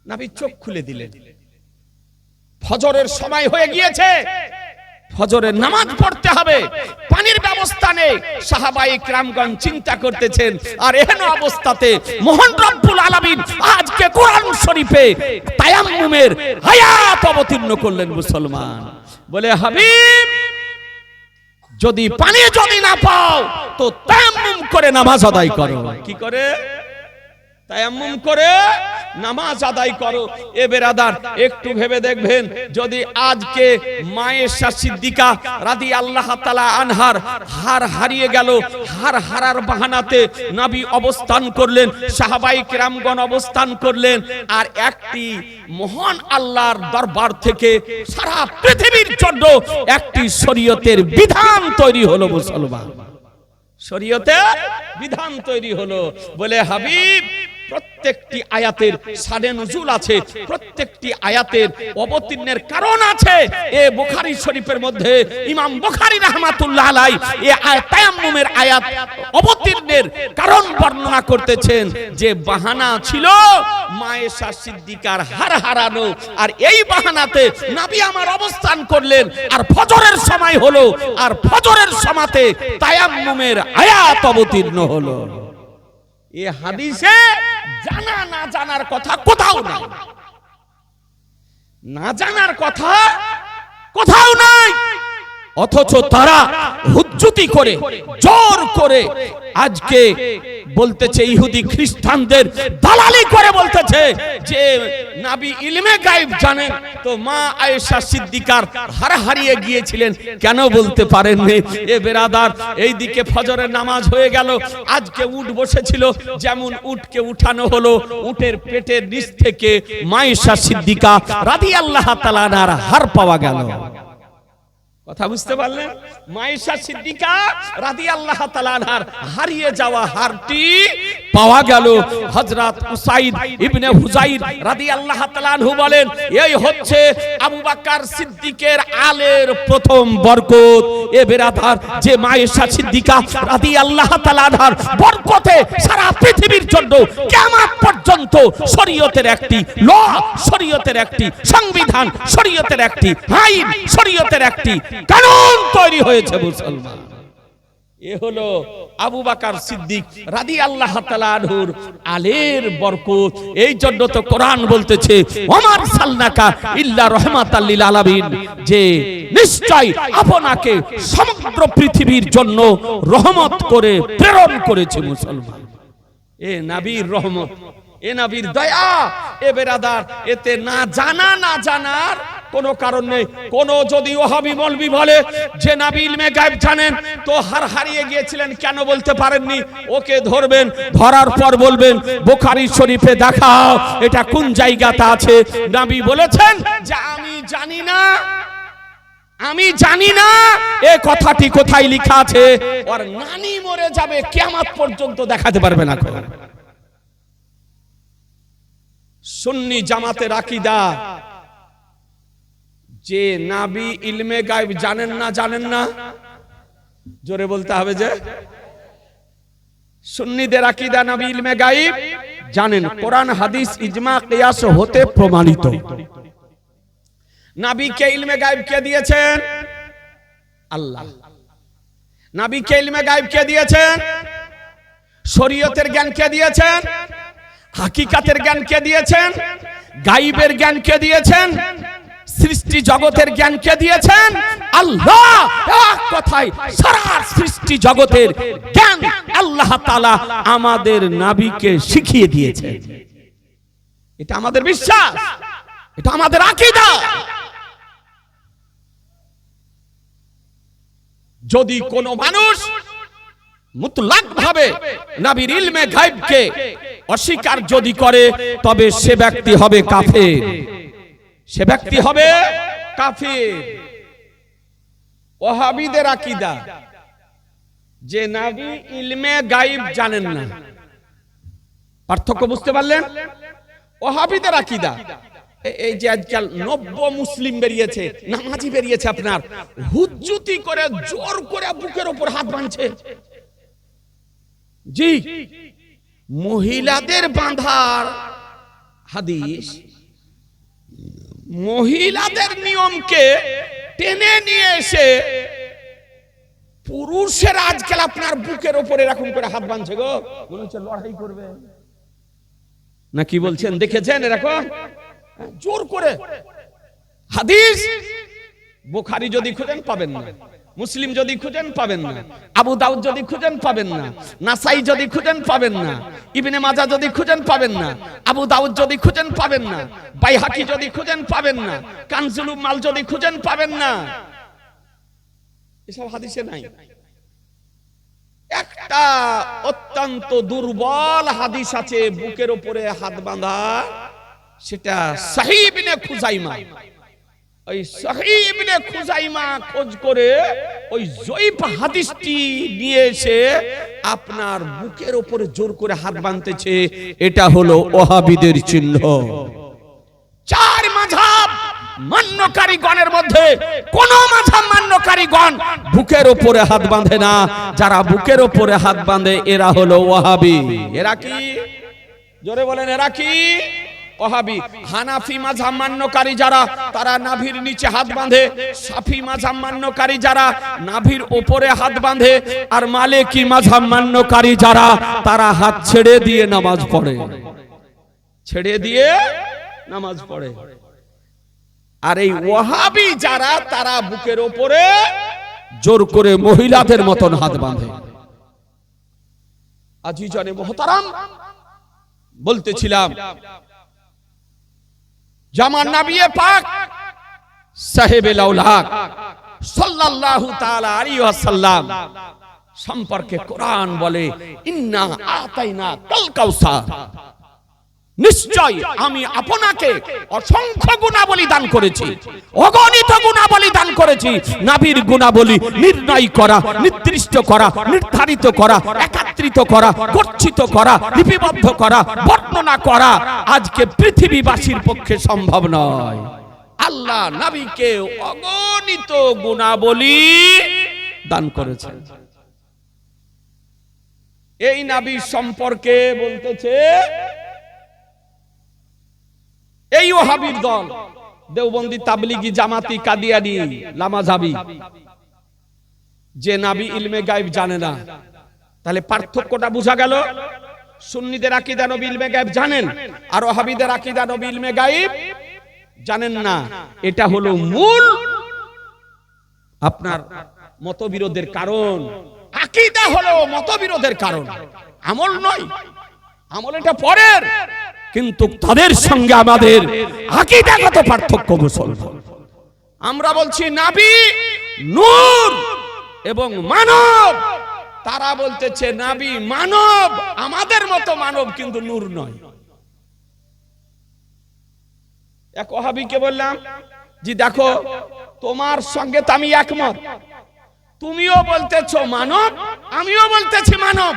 নবী চোখ খুলে দিলেন। ফজরের সময় হয়ে গিয়েছে, ফজরের নামাজ পড়তে হবে, পানির ব্যবস্থা নেই। সাহাবায়ে কেরামগণ চিন্তা করতেছেন, আর এহেন অবস্থাতে মহান রব্বুল আলামিন আজকে কোরআন শরীফে তায়াম্মুমের আয়াত অবতীর্ণ করলেন। মুসলমান বলে, হাবিব যদি পানি যদি না পাও তো তায়াম্মুম করে নামাজ আদায় করো। কি করে? তায়াম্মুম করে নামাজ আদায় করো। এ বেরাদার একটু ভেবে দেখবেন, যদি আজকে আয়েশা সিদ্দিকা রাদিয়াল্লাহু তাআলা আনহার হার হারিয়ে গেল, হার হারার বাহানাতে নবী অবস্থান করলেন, সাহাবায়ে কেরামগণ অবস্থান করলেন, আর একটি মহান আল্লাহর দরবার থেকে সারা পৃথিবীর জন্য একটি শরীয়তের বিধান তৈরি হলো। মুসলমান, শরীয়তের বিধান তৈরি হলো। বলে, হাবিব প্রত্যেকটি আয়াতের শানে নুজুল আছে, প্রত্যেকটি আয়াতের অবতীর্ণের কারণ আছে। এ বুখারী শরীফের মধ্যে ইমাম বুখারী রাহমাতুল্লাহ আলাইহি এই তায়াম্মুমের আয়াত অবতীর্ণের কারণ বর্ণনা করতেছেন যে বাহানা ছিল আয়েশা সিদ্দিকার হার হারানো, আর এই বাহানাতে নবী আমার অবস্থান করলেন, আর ফজরের সময় হলো, আর ফজরের সময়তে তায়াম্মুমের আয়াত অবতীর্ণ হলো। এই হাদিসে জানা না জানার কথা কোথাও নাই, না জানার কথা কোথাও নাই। অথচ তারা হুজ্জতি করে, জোর করে আজকে বলতেছে, ইহুদি খ্রিস্টানদের দালালি করে বলতেছে যে নবী ইলমে গায়েব জানেন। তো মা আয়েশা সিদ্দিকার হার হারিয়ে গিয়েছিলেন, কেন বলতে পারেননি? এ বেরাদার, এইদিকে ফজরের নামাজ হয়ে গেল, আজকে উট বসেছিল, যেমন উটকে উঠানো হলো, উটের পেটের নিচ থেকে আয়েশা সিদ্দিকা রাদিয়াল্লাহু তাআলা আনহার হার পাওয়া গেল। কথা বুঝতে পারলেন? আয়েশা সিদ্দিকা রাদিয়াল্লাহু তাআলা আনহার হারিয়ে যাওয়া হারটি পাওয়া গেল। হযরত উসাইদ ইবনে হুযাইর রাদিয়াল্লাহু তাআলা আনহু বলেন, এই হচ্ছে আবু বকর সিদ্দিকের আলের প্রথম বরকত। এ বেরাদার, যে মা আয়েশা সিদ্দিকা রাদিয়াল্লাহু তাআলা আনহার বরকতে সারা পৃথিবীর জন্য কিয়ামত পর্যন্ত শরীয়তের একটি ল, শরীয়তের একটি সংবিধান, শরীয়তের একটি আইন, শরীয়তের একটি কানুন তৈরি হয়েছে মুসলমান। এ হলো আবু বকর সিদ্দিক রাদিয়াল্লাহু তাআলা আনহুর আলের বরকত। এই জন্য তো কোরআন বলতেছে, ওমার সালনাকা ইল্লা রাহমাতাল লিল আলামিন, যে নিশ্চয় আপনাকে সমগ্র পৃথিবীর জন্য রহমত করে প্রেরণ করেছে মুসলমান। এ নবীর রহমত, এ নবীর দয়া। এ বেরাদার, এতে না জানা না জানার কোনো কারণ নেই। কোন যদি ওহাবি মৌলবি বলে যে নবী ইলমে গায়েব জানেন, তো হারিয়ে গিয়েছিলেন কেন বলতে পারেননি, ওকে ধরবেন, ধরার পর বলবেন বুখারী শরীফে দেখাও এটা কোন জায়গাতে আছে। নবী বলেছেন যে আমি জানি না, আমি জানি না এই কথাটি কোথায় লেখা আছে। ওর নানি মরে যাবে, কিয়ামত পর্যন্ত দেখাতে পারবে না। সুন্নি জামাতের আকীদা যে নবী ইলমে গায়েব জানেন না, জানেন না, জোরে বলতে হবে যে সুন্নিদের আকীদা নবী ইলমে গায়েব জানেন। কোরআন হাদিস ইজমা কিয়াস হতে প্রমাণিত। নবীকে ইলমে গায়েব কে দিয়েছেন? আল্লাহ। নবীকে ইলমে গায়েব কে দিয়েছেন? শরীয়তের জ্ঞান কে দিয়েছেন? হাকিকাতের জ্ঞান কে দিয়েছেন? গায়েবের জ্ঞান কে দিয়েছেন? সৃষ্টি জগতের জ্ঞান কে দিয়েছেন? আল্লাহ। এক কথায় সারা সৃষ্টি জগতের জ্ঞান আল্লাহ তাআলা আমাদের নবীকে শিখিয়ে দিয়েছেন। এটা আমাদের বিশ্বাস, এটা আমাদের আকীদা। যদি কোন মানুষ মুতলাক ভাবে নবীর ইলমে গায়েবকে অস্বীকার যদি করে, তবে সে ব্যক্তি হবে কাফের, সে ব্যক্তি হবে কাফের। ওহাবীদের আকীদা যে নবী ইলমে গায়েব জানেন না। পার্থক্য বুঝতে পারলেন? ওহাবীদের আকীদা এই যে আজকাল নব্য মুসলিম বেরিয়েছে, নামাজি বেরিয়েছে, আপনার হুজ্জুতি করে জোর করে বুকের উপর হাত বাঁধছে। জি, মহিলাদের বাঁধার হাদিস, মহিলাদের নিয়মকে টেনে নিয়ে এসে পুরুষের আজকাল আপনার বুকের উপর এরকম করে হাত বাঁধছে গো, মনে হচ্ছে লড়াই করবে না। কি বলছেন? দেখেছেন এরকম জোর করে? হাদিস বুখারী যদি খুঁজেন পাবেন না, মুসলিম যদি খুঁজেন পাবেন না, আবু দাউদ যদি খুঁজেন পাবেন না, নাসাই যদি খুঁজেন পাবেন না, ইবনে মাজাহ যদি খুঁজেন পাবেন না, আবু দাউদ যদি খুঁজেন পাবেন না, বাইহাকি যদি খুঁজেন পাবেন না, কানজুল মাল যদি খুঁজেন পাবেন না। এসব হাদিসে নাই। একটা অত্যন্ত দুর্বল হাদিস আছে বুকের উপরে হাত বাঁধা, সেটা সহিহ ইবনে খুজাইমা। ওই সহিহ ইবনে খুজাইমা খোঁজ করে ওই জয়ীফ হাদিসটি নিয়ে এসে আপনার বুকের উপরে জোর করে হাত বাঁধতেছে। এটা হলো ওহাবীদের চিহ্ন। চার মাযহাব মান্যকারী গণের মধ্যে কোন মাযহাব মান্যকারী গণ বুকের উপরে হাত বাঁধে না। যারা বুকের উপরে হাত বাঁধে এরা হলো ওয়াহাবী। এরা কি? জোরে বলেন, এরা কি? ওয়াহাবী। হানাফি মাযহাব মান্যকারী যারা, তারা নাভির নিচে হাত বাঁধে। শাফি মাযহাব মান্যকারী যারা নাভির উপরে হাত বাঁধে। আর মালিকি মাযহাব মান্যকারী যারা, তারা হাত ছেড়ে দিয়ে নামাজ পড়ে, ছেড়ে দিয়ে নামাজ পড়ে। আর এই ওয়াহাবী যারা, তারা বুকের উপরে জোর করে মহিলাদের মতন হাত বাঁধে। আজিজানে মুহতারাম, বলতেছিলাম জামান নবী পাক সাহেবে লাউলাক সাল্লাল্লাহু তাআলা আলাইহি ওয়াসাল্লাম সম্পর্কে কোরআন বলে, ইন্না আতাইনা কাল কাউসার, নিশ্চয় আমি আপনাকে অসংখ্য গুণাবলী দান করেছি, অগণিত গুণাবলী দান করেছি। নবীর গুণাবলী নির্ণয় করা, নির্দিষ্ট করা, নির্ধারিত করা, একত্রিত করা, গচ্ছিত করা, লিপিবদ্ধ করা, বর্ণনা করা আজকে পৃথিবীবাসীর পক্ষে সম্ভব নয়। আল্লাহ নবীকে অগণিত গুণাবলী দান করেছেন। এই নবী সম্পর্কে বলতেছে এই ওহাবীর দল, দেওবন্দি, তাবলিগি, জামাতি, কাদিয়ানি, লামাযাবি, যে নবী ইলমে গায়ব জানে না। তাহলে পার্থক্যটা বোঝা গেল। সুন্নিদের আকীদা নবী ইলমে গায়ব জানেন, আর ওহাবীদের আকীদা নবী ইলমে গায়ব জানেন না। এটা হলো মূল আপনার মতবিরোধের কারণ। আকীদা হলো মতবিরোধের কারণ, আমল নয়। আমল এটা পরের, কিন্তু তাদের সঙ্গে আমাদের আকীদাগত পার্থক্য মুসলমান। আমরা বলছি নবী নূর এবং মানব, তারা বলতেছে নবী মানব, আমাদের মতো মানব কিন্তু নূর নয়। এক ওহাবীকে বললাম, জি দেখো তোমার সঙ্গে তো আমি একমত, তুমিও বলতেছো মানব, আমিও বলতেছি মানব,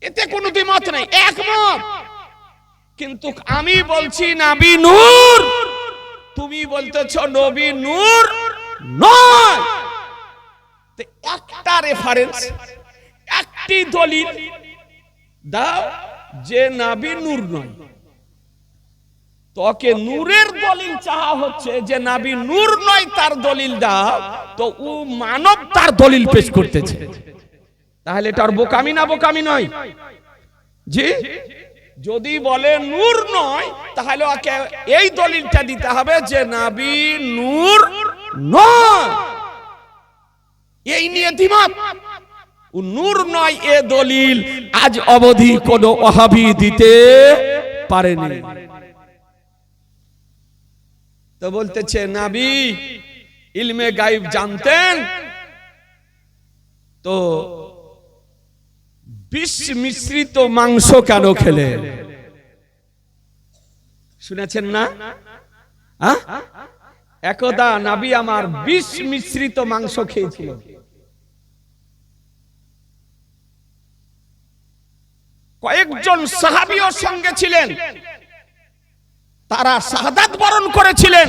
এতে কোনো দ্বিমত নেই, একমত। কিন্তু আমি বলছি নবী নূর, তুমি বলতেছো নবী নূর নয়। একটা রেফারেন্স, একটি দলিল দাও যে নবী নূর নয়। তোকে নূরের দলিল চাওয়া হচ্ছে যে নবী নূর নয়, তার দলিল দাও, তো ও মানব তার দলিল পেশ করতেছে। তাহলে এটার বোকামি না বোকামি নয়? জি, যদি বলে নূর নয় তাহলে ওকে এই দলিলটা দিতে হবে যে নবী নূর নয়। এই নিয়ে দ্বিমত, ও নূর নয় এ দলিল আজ অবধি কোন ওহাবী দিতে পারেনি। তো বলতেছে নবী ইলমে গায়ব জানতেন, তো বিষ মিশ্রিত মাংস কেন খেলেন? শুনেছেন না? একদা নবী আমার বিষ মিশ্রিত মাংস খেয়েছিল। কয়েকজন সাহাবীও সঙ্গে ছিলেন, তারা শাহাদাত বরণ করেছিলেন,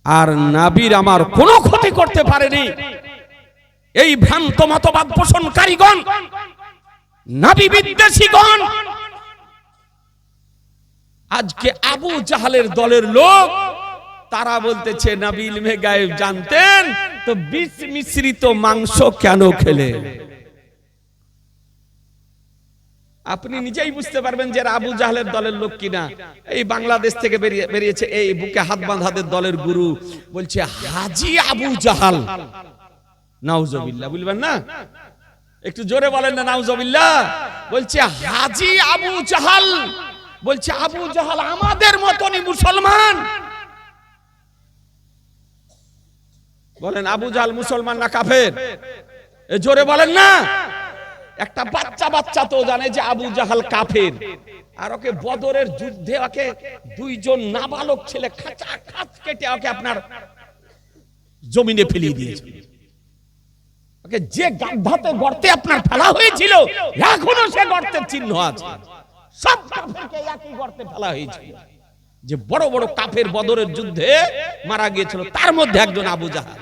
আর নবীর আমার কোনো ক্ষতি করতে পারেনি। এই ভ্রান্ত মতবাদ পোষণকারীগণ, নবী বিদ্বেষীগণ, আজকে আবু জাহালের দলের লোক, তারা বলতেছে নবী ইলমে গায়ব জানতেন, তো বিষ মিশ্রিত মাংস কেন খেলেন? আপনি নিজেই বুঝতে পারবেন যে আবু জাহালের দলের লোক কিনা। এই বাংলাদেশ থেকে বেরিয়েছে এই বুকে হাত বাঁধাদের দলের গুরু, বলছে হাজী আবু জাহাল। নাউজুবিল্লাহ বলবেন না? একটু জোরে বলেন না নাউজুবিল্লাহ। বলছে হাজী আবু জাহাল, বলছে আবু জাহাল আমাদের মতনই মুসলমান। বলেন আবু জাহাল মুসলমান না কাফের? জোরে বলেন না। একটা বাচ্চা তো জানে যে আবু জাহাল কাফের, আর ওকে বদরের যুদ্ধে ওকে দুইজন নাবালক ছেলে খাঁচা খাঁচ কেটে ওকে আপনার জমিনে ফেলিয়ে দিয়েছে। ওকে যে গাধাতে গর্তে আপনার ফেলা হয়েছিল, এখনো সে গর্তের চিহ্ন আছে। সব কাফেরকে একই গর্তে ফেলা হয়েছিল। যে বড় বড় কাফের বদরের যুদ্ধে মারা গিয়েছিল, তার মধ্যে একজন আবু জাহাল।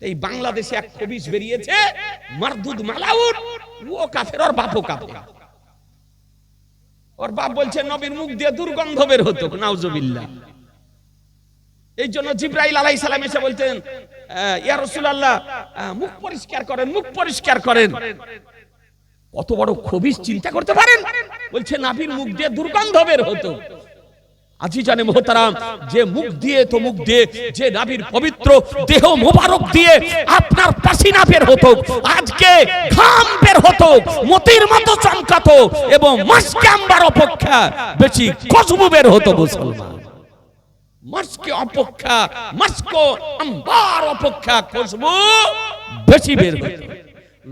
এই বাংলাদেশে এক খবিশ বেরিয়েছে মারদুদ মালাউন, ও কাফের, ওর বাপও কাফের। ওর বাপ বলছে নবীর মুখ দিয়ে দুর্গন্ধ বের হতো, নাউজুবিল্লাহ। এই জন্য জিবরাইল আলাইহিস সালাম এসে বলতেন, ইয়া রাসূলুল্লাহ মুখ পরিষ্কার করেন, মুখ পরিষ্কার করেন। কত বড় খবিশ চিন্তা করতে পারেন? বলছে নবীর মুখ দিয়ে দুর্গন্ধ বের হতো। আজিজানে মোহতারাম, যে মুখ দিয়ে, তো মুখ দিয়ে যে নবীর পবিত্র দেহ মোবারক দিয়ে আপনার পাসিনা বের হতো, আজকে ঘাম বের হতো, মতির মতো চমকাতো, এবং মাসকে আম্বার অপেক্ষা বেশি খুশবু বের হতো। মুসলমান মাসকে অপেক্ষা, মাসকে আম্বার অপেক্ষা খুশবু বেশি বের হতো।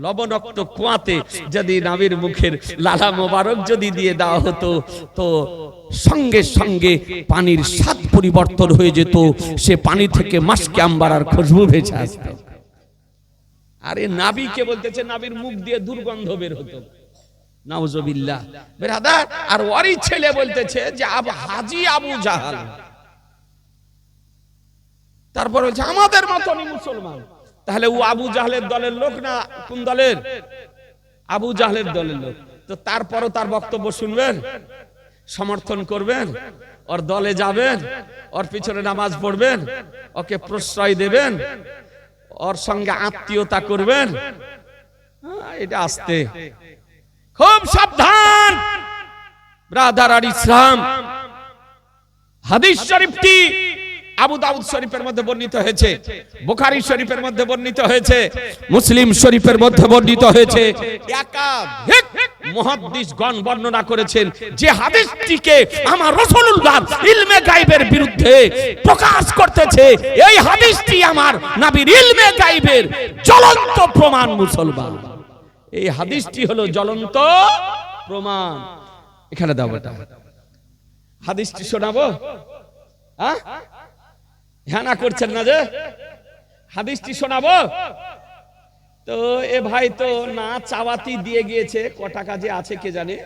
লবণাক্ত কুয়াতে যদি নবীর মুখের লালা মোবারক যদি দিয়ে দেওয়া হতো, তো সঙ্গে সঙ্গে পানির স্বাদ পরিবর্তন হয়ে যেত, সে পানি থেকে মাসকে আম্বার আর খুশবু ভেসে আসতো। আরে নাবিকে বলতেছে, নাবির মুখ দিয়ে দুর্গন্ধ বের হতো, নাউজুবিল্লাহ ব্রাদার। আর ওরই ছেলে বলতেছে যে হাজী আবু জাহাল। তারপর বলছে আমাদের মতনই মুসলমান। তাহলে ও আবু জাহলের দলের লোক না কোন দলের? আবু জাহলের দলের লোক। তো তারপরও তার বক্তব্য শুনবেন, সমর্থন করবেন, ওর দলে যাবেন, ওর পিছনে নামাজ পড়বেন, ওকে প্রশ্রয় দেবেন, ওর সঙ্গে আত্মীয়তা করবেন? এটা আস্তে, খুব সাবধান ব্রাদার আর ইসলাম। হাদিস শরীফটি আবু দাউদ শরীফের মধ্যে বর্ণিত হয়েছে, বুখারী শরীফের মধ্যে বর্ণিত হয়েছে, মুসলিম শরীফের মধ্যে বর্ণিত হয়েছে। একাধিক মুহাদ্দিসগণ বর্ণনা করেছেন যে হাদিসটিকে আমার রাসূলুল্লাহ ইলমে গায়বের বিরুদ্ধে প্রকাশ করতেছে। এই হাদিসটি আমার নবীর ইলমে গায়বের জ্বলন্ত প্রমাণ মুসলমান। এই হাদিসটি হলো জ্বলন্ত প্রমাণ। এখানে দাও এটা, হাদিসটি শোনাবো? হ্যাঁ হ্যাঁ না করছেন না যে? হাদিসটি শোনাবো তো এ ভাই তো না চাওয়াতি দিয়ে গিয়েছে। ক টাকা যে আছে কে জানে,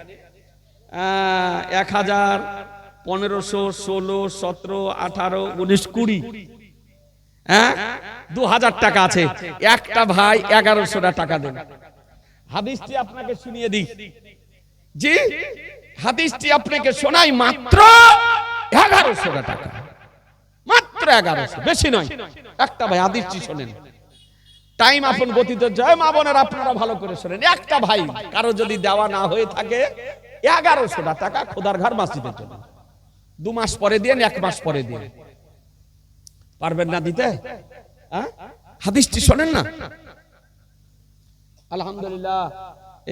1000, 1500, 16, 17, 18, 19, 20, হ্যাঁ 2000 টাকা আছে। একটা ভাই 1100 টাকা দেন। হাদিসটি আপনাকে শুনিয়ে দিই। জি, হাদিসটি আপনাকে শোনাই, মাত্র 1100 টাকা, মাত্র 1100, বেশি নয়। একটা ভাই হাদিসটি শোনেন, টাইম আপন গতিতে জয়। মা বোনেরা আপনারা ভালো করে শোনেন। একটা ভাই কারো যদি দেওয়া না হয়ে থাকে 1100 টাকা খোদার ঘর মসজিদের জন্য, 2 মাস পরে দিয়ে, 1 মাস পরে দিয়ে, পারবেন না দিতে? হাদিসটি শোনেন না। আলহামদুলিল্লাহ,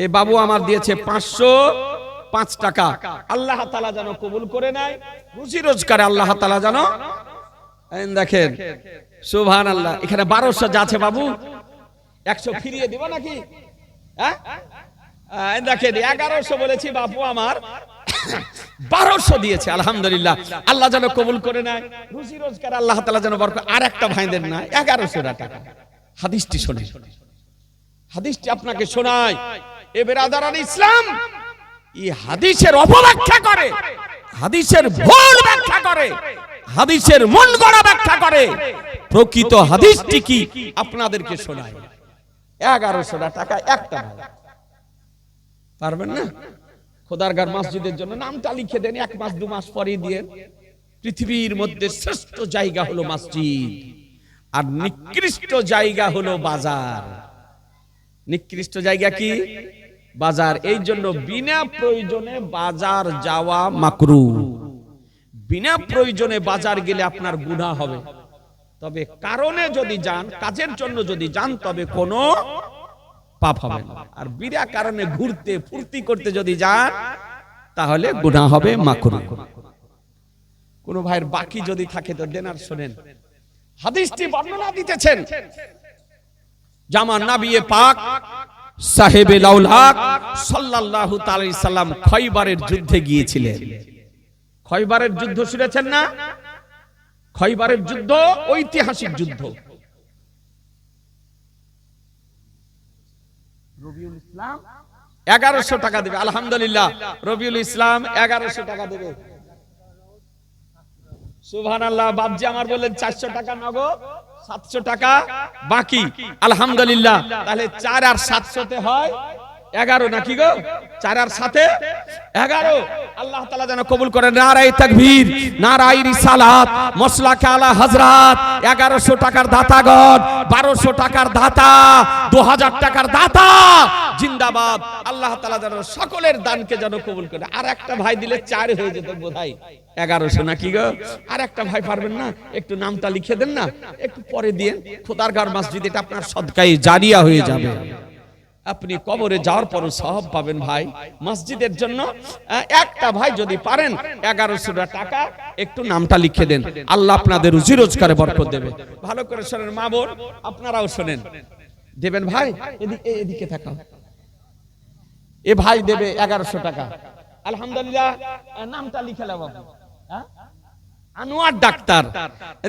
এই বাবু আমার দিয়েছে 505 টাকা। আল্লাহ তাআলা যেন কবুল করে নেয়, রুজি রোজগারে আল্লাহ তাআলা যেন দেখেন। সুবহানাল্লাহ। এখানে 1200 যা আছে বাবু, 100 ফিরিয়ে দিব নাকি? হ্যাঁ দেখেন 1100 বলেছি, বাবু আমার 1200 দিয়েছে। আলহামদুলিল্লাহ, আল্লাহ যেন কবুল করে নেয়, রুজি রোজগার আল্লাহ তাআলা যেন বরকত। আর একটা ভাই দেন না 1100 টাকা। হাদিসটি শুনে, হাদিসটি আপনাকে শোনায়। এ বেরাদারান ইসলাম, এই হাদিসের অপব্যাখ্যা করে, হাদিসের ভুল ব্যাখ্যা করে, হাদিসের মন গড়া ব্যাখ্যা করে। প্রকৃত হাদিসটি কি আপনাদেরকে শোনায়। 1100 টাকা একটা ভাই, পারবেন না? খোদার ঘর মসজিদের জন্য নামটা লিখে দেন, 1 মাস 2 মাস পরে দিয়ে। পৃথিবীর মধ্যে শ্রেষ্ঠ জায়গা হলো মসজিদ, আর নিকৃষ্ট জায়গা হলো বাজার। নিকৃষ্ট জায়গা কি? বাজার। এই জন্য বিনা প্রয়োজনে বাজার যাওয়া মাকরুহ। বিনা প্রয়োজনে বাজার গেলে আপনার গুনাহ হবে। তবে কারণে যদি যান, কাজের জন্য যদি যান, তবে কোনো পাপ হবে না। আর বিনা কারণে ঘুরতে ফুর্তি করতে যদি যান, তাহলে গুনাহ হবে, মাকরুহ। কোন ভাইয়ের বাকি যদি থাকে তো দেন। আর শোনেন, হাদিসটি বর্ণনা দিতেছেন জামান নবী পাক সাহেবে লাউলাক সাল্লাল্লাহু তাআলা আলাইহি সাল্লাম খয়বারের যুদ্ধে গিয়েছিলেন। খয়বারের যুদ্ধ শুনেছেন না? খয়বারের যুদ্ধ ঐতিহাসিক যুদ্ধ। রবিউল ইসলাম 1100 টাকা দেবে। আলহামদুলিল্লাহ, রবিউল ইসলাম 1100 টাকা দেবে। সুবহানাল্লাহ। বাপজি আমার বললেন 400 টাকা নগদ, 700 টাকা বাকি। আলহামদুলিল্লাহ। তাহলে 4 আর 700 তে হয় 11 নাকি গো? 4 আর 7 এ 11। আল্লাহ তাআলা যেন কবুল করেন। নারায়ে তাকবীর, নারায়ে রিসালাত, মসলাকে আলা হযরত। 1100 টাকার দাতাগণ, 1200 টাকার দাতা, 2000 টাকার দাতা জিন্দাবাদ। আল্লাহ তাআলা যেন সকলের দানকে যেন কবুল করে। আর একটা ভাই দিলে 4 হয়ে যেত বোধহয়, 1100 নাকি গো? আর একটা ভাই পারবেন না? একটু নামটা লিখে দেন না, একটু পরে দিয়ে। খোদার ঘর মসজিদ, এটা আপনার সদকায়ে জারিয়া হয়ে যাবে। আপনি কবরে যাওয়ার পরও সওয়াব পাবেন ভাই। মসজিদের জন্য একটা ভাই যদি পারেন 1100 টাকা একটু নামটা লিখে দেন, আল্লাহ আপনাদের রুজি রোজগারে বরকত দেবে। ভালো করে শুনেন মা বোন, আপনারাও শুনেন। দেবেন ভাই, এদিকে থাকা। এ ভাই দেবে 1100 টাকা। আলহামদুলিল্লাহ, নামটা লিখে নাও বাবু। আনোয়ার ডাক্তার,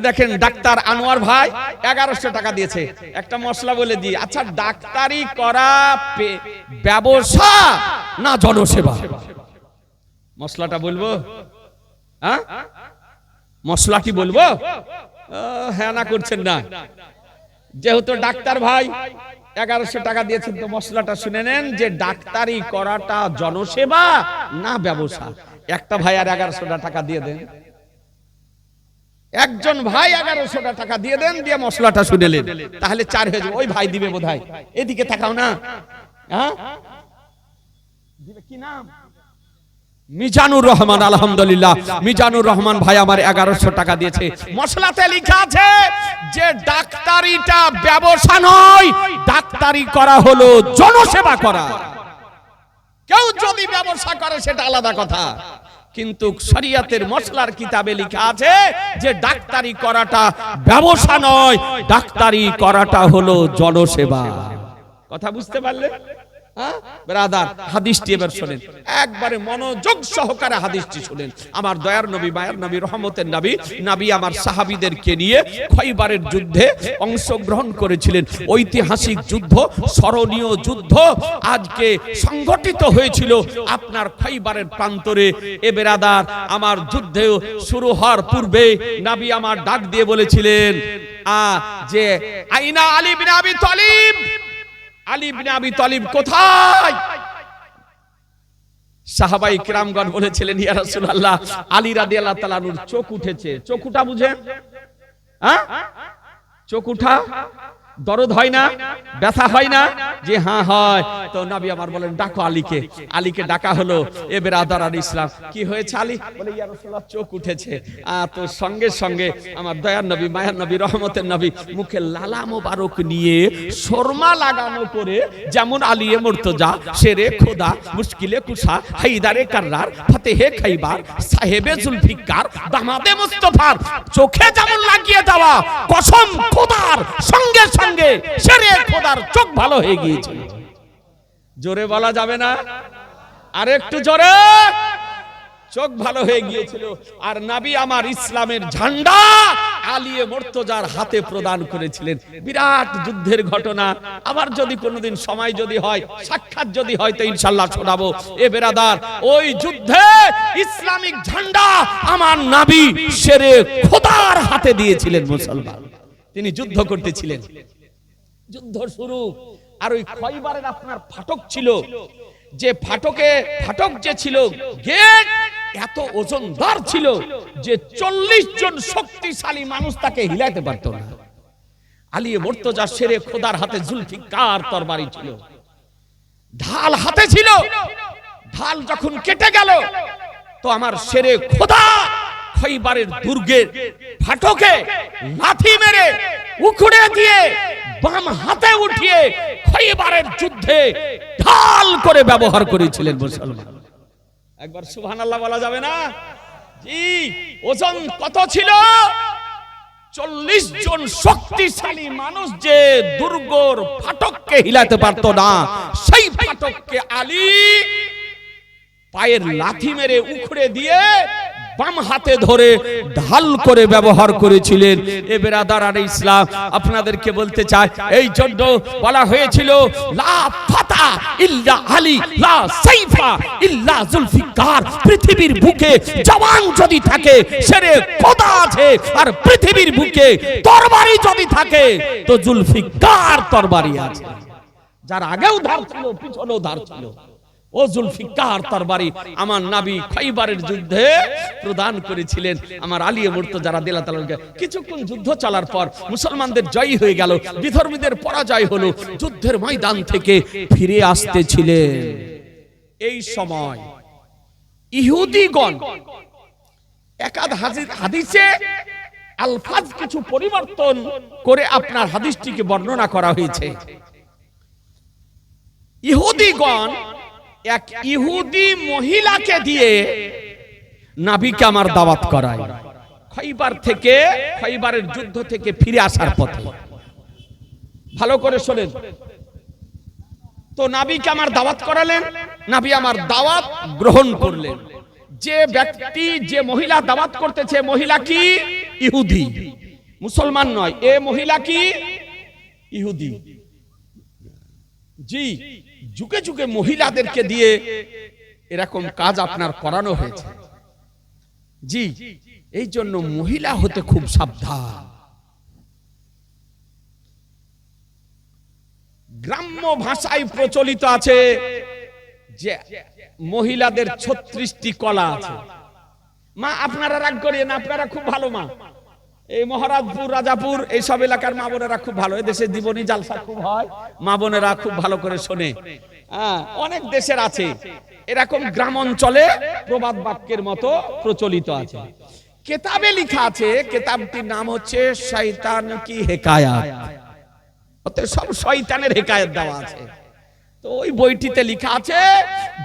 দেখেন ডাক্তার আনোয়ার ভাই 1100 টাকা দিয়েছে। একটা মশলা বলে দিই, আচ্ছা ডাক্তারি করা ব্যবসা না জনসেবা? মশলাটা বলবো? হ্যাঁ মশলাটি বলবো? হ্যাঁ না করছেন না? যেহেতু ডাক্তার ভাই 1100 টাকা দিয়েছেন, তো মশলাটা শুনে নেন যে ডাক্তারি করাটা জনসেবা না ব্যবসা। একটা ভাই আর 1100 টাকা দিয়ে দেন, একজন ভাই 1100 টাকা দিয়ে দেন, দিয়ে মশলাটা শুনেলেন, তাহলে 4 হয়ে যাবে। ওই ভাই দিবে বোধহয়, এদিকে তাকাও না। হ্যাঁ দিবে কি নাম? মিজানুর রহমান। আলহামদুলিল্লাহ, মিজানুর রহমান ভাই আমার 1100 টাকা দিয়েছে। মশলাতে লেখা আছে যে ডাক্তারিটা ব্যবসা নয়, ডাক্তারি করা হলো জনসেবা করা। কেউ যদি ব্যবসা করে সেটা আলাদা কথা, কিন্তু শরীয়তের মশলার কিতাবে লেখা আছে যে ডাক্তারি করাটা ব্যবসা নয়, ডাক্তারি করাটা হলো জনসেবা। কথা বুঝতে পারলে? ব্রাদার, হাদিসটি এবার শুনেন, একবারে মনোযোগ সহকারে হাদিসটি শুনেন। আমার দয়ার নবী, মায়ের নবী, রহমতের নবী, নবী আমার সাহাবীদেরকে নিয়ে খয়বারের যুদ্ধে অংশগ্রহণ করেছিলেন। ঐতিহাসিক যুদ্ধ, স্মরণীয় যুদ্ধ আজকে সংগঠিত হয়েছিল আপনার খয়বারের প্রান্তরে। এ ব্রাদার, আমার যুদ্ধ শুরু হওয়ার পূর্বে নবী আমার ডাক দিয়ে বলেছিলেন যে আইনা আলী বিন আবি তালিব, আলী বিন আবি তালিব কোথায়? সাহাবাই কিরামগণ বলেছিলেন ইয়া রাসূলুল্লাহ, আলী রাদিয়াল্লাহু তাআলা আনহুর চোখ উঠেছে। চোখ উঠা বুঝেন? হ্যাঁ চোখ উঠা দরদ হয় না, ব্যথা হয় না? যে হ্যাঁ হয়। তো নবী আমার বলেন ডাকো আলীকে। আলীকে ডাকা হলো। এ বেরাদার আল ইসলাম, কি হয়েছে আলী? বলে ইয়া রাসূলুল্লাহ চোখ উঠেছে। তো সঙ্গে সঙ্গে আমার দয়ার নবী, মায়ের নবী, রহমতের নবী মুখে লালা মোবারক নিয়ে শর্মা লাগানো করে, যেমন আলিয়ে মুর্তজা, শেরে খোদা, মুশকিলে কুশা, হায়দারে কাররার, ফাতেহে খাইবার, সাহেবে জুলফিকার, দামাদে মুস্তাফার চোখে যেমন লাগিয়ে দেওয়া, কসম খোদার, সঙ্গে সঙ্গে শেরে খোদার চোখ ভালো হয়ে গিয়েছিল। জোরে বলা যাবে না? আর একটু জোরে। চোখ ভালো হয়ে গিয়েছিল। আর নবী আমার ইসলামের ঝান্ডা আলিয়ে মুর্তজার হাতে প্রদান করেছিলেন। বিরাট যুদ্ধের ঘটনা। আবার যদি কোনোদিন সময় যদি হয়, সাক্ষাৎ যদি হয়, তো ইনশাআল্লাহ শোনাবো। এ বেরাদার, ওই যুদ্ধে ইসলামিক ঝান্ডা আমার নবী শেরে খোদার হাতে দিয়েছিলেন মুসলমান। তিনি যুদ্ধ করতেছিলেন। যুদ্ধ শুরু। আর ওই খয়বারের আপনার ফাটক ছিল, যে ফাটক যে ছিল, গেট এত ওজনদার ছিল যে 40 জন শক্তিশালী মানুষ তাকে হিলাতে পারত না। আলিয়ে মুর্তজা শেরে খোদার হাতে জুলফিকার তরবারি ছিল, ঢাল হাতে ছিল। ঢাল যখন কেটে গেল, তো আমার শেরে খোদা খয়বারের দুর্গের ফাটকে লাথি মেরে উখড়ে দিয়ে বাম হাতে উঠিয়ে খয়বারের যুদ্ধে ঢাল করে ব্যবহার করেছিলেন মুসলমান। একবার সুবহানাল্লাহ বলা যাবে না? জি। ওজন কত ছিল? 40 জন শক্তিশালী মানুষ যে দুর্গর ফাটককে হিলাতে পারত না, সেই ফাটককে আলী পায়ের লাথি মেরে উখড়ে দিয়ে বাম হাতে ধরে ঢাল করে ব্যবহার করেছিলেন। এ বেরাদার আর ইসলাম, আপনাদেরকে বলতে চাই, এই জন্য বলা হয়েছিল লা ফাতা ইল্লা আলী, লা সাইফা ইল্লা জুলফিকার। পৃথিবীর বুকে জওয়ান যদি থাকে, শেরে খোদা আছে। আর পৃথিবীর বুকে তরবারি যদি থাকে, তো জুলফিকার তরবারি আছে। যার আগেও ধার ছিল, পিছনেও ধার ছিল। ও জুলফিকার তরবারি আমার নবী খয়বারের যুদ্ধে প্রদান করেছিলেন আমার আলিয়ে মুর্তজা রাদিয়াল্লাহু তাআলা। কিছুক্ষণ যুদ্ধ চলার পর মুসলমানদের জয় হয়ে গেল, বিধর্মীদের পরাজয় হলো। যুদ্ধের ময়দান থেকে ফিরে আসতেছিলেন। এই সময় ইহুদিগণ, একাদ হাদিসে আলফাজ কিছু পরিবর্তন করে আপনার হাদিসটিকে বর্ণনা করা হয়েছে। ইহুদিগণ এক ইহুদি মহিলাকে দিয়ে নবীকে আমার দাওয়াত করায় খয়বারের যুদ্ধ থেকে ফিরে আসার পথে। ভালো করে শোনেন তো, নবীকে আমার দাওয়াত করালেন, নবী আমার দাওয়াত গ্রহণ করলেন। যে ব্যক্তি যে মহিলা দাওয়াত করতেছে, মহিলা কি ইহুদি, মুসলমান নয়, এ মহিলা কি ইহুদি। জি, যুগে যুগে মহিলাদেরকে দিয়ে এরকম কাজ আপনার করানো হয়েছে। জি, এই জন্য মহিলা হতে খুব সাবধান। গ্রাম্য ভাষায় প্রচলিত আছে যে মহিলাদের 36টি কলা আছে। মা আপনারা রাগ করিয়েন, আপনারা খুব ভালো মা, এই মহারাজপুর, রাজাপুর এইসব এলাকার মা বোনেরা খুব ভালো, এদেশে জীবনী জালসা খুব হয়, মা বোনেরা খুব ভালো করে শোনে। অনেক দেশের আছে এরকম, গ্রাম অঞ্চলে প্রবাদ বাক্যের মতো প্রচলিত আছে। কেতাবে লেখা আছে, কেতাবটির নাম হচ্ছে শয়তান কি হেকায়াত, সব শয়তানের হেকায়াত দেওয়া আছে। তো ওই বইটিতে লেখা আছে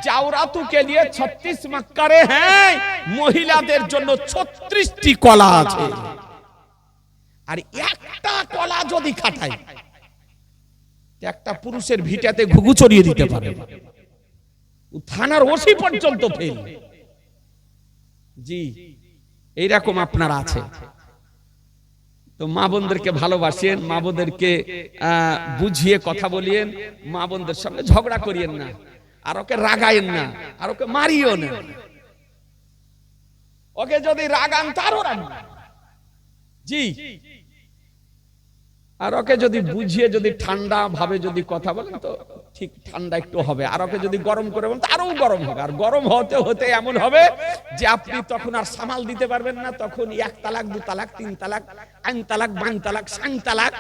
জাওরাতু কে লিয়ে 36 মক্কারে হ্যাঁ, মহিলাদের জন্য 36টি কলা আছে। আর একটা কলা যদি খাটায়, একটা পুরুষের ভিটাতে ঘুঘু চড়িয়ে দিতে পারে, থানার ওসি পর্যন্ত ফেল। জি, এইরকম আপনার আছে। তো মা বোনদেরকে ভালোবাসেন, মা বোনদেরকে বুঝিয়ে কথা বলিয়েন, মা বোনদের সঙ্গে ঝগড়া করিয়েন না, আর ওকে রাগায়েন না, আর ওকে মারিও না। ওকে যদি রাগান তারও রাখবেন। জি, আর ওকে যদি বুঝিয়ে যদি ঠান্ডা ভাবে যদি কথা বলেন তো ঠিক ঠান্ডা একটু হবে, আর ওকে যদি গরম করে বলেন আরো গরম হবে। আর গরম হতে হতে এমন হবে যে আপনি তখন আর সামাল দিতে পারবেন না, তখন 1 তালাক 2 তালাক 3 তালাক 8 তালাক 5 তালাক 7 তালাক,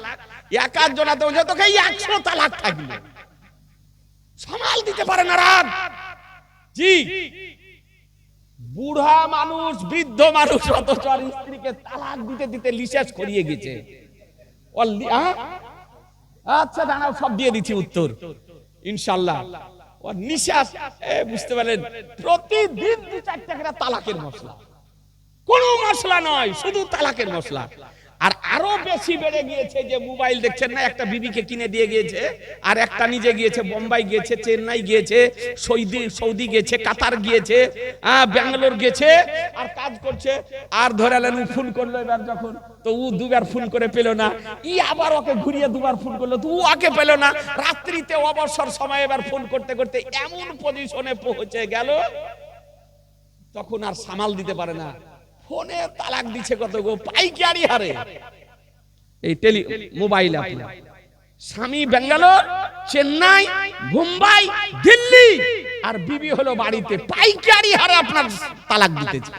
এক আধ জনাতে তোকে 100 তালাক থাকবে, সামাল দিতে পারে না রাগ। জি, বুড়া মানুষ, বৃদ্ধ মানুষ অথচ আর স্ত্রীকে তালাক দিতে দিতে লিসেস করিয়ে গেছে। আচ্ছা দাঁড়াও, সব দিয়ে দিচ্ছি উত্তর ইনশাআল্লাহ। ওর নিঃশ্বাস বুঝতে পারলেন, প্রতিদিন 2-4টা করে তালাকের মশলা, কোন মশলা নয়, শুধু তালাকের মশলা। আর আরো বেশি বেড়ে গিয়েছে যে মোবাইল দেখছেন না, একটা বিবিকে কিনে দিয়ে গিয়েছে, আর একটা নিজে গিয়েছে বোম্বাই গিয়েছে, চেন্নাই গিয়েছে, সৌদি গিয়েছে, কাতার গিয়েছে, ব্যাঙ্গালোর গিয়েছে, আর কাজ করছে। আর ধরালেন ও ফোন করলো, এবার যখন তো ও 2বার ফোন করে পেল না, ই আবার ওকে ঘুরিয়ে 2বার ফোন করলো, তো ও ওকে পেল না। রাত্রিতে অবসর সময় এবার ফোন করতে করতে এমন পজিশনে পৌঁছে গেল তখন আর সামাল দিতে পারে না, ফোনে তালাক দিচ্ছে কত গো, পাইকারি হারে। এই মোবাইল আপনার স্বামী ব্যাঙ্গালোর, চেন্নাই, মুম্বাই, দিল্লি, আর বিবি হলো বাড়িতে, পাইকারি হারে আপনার তালাক দিতেছে।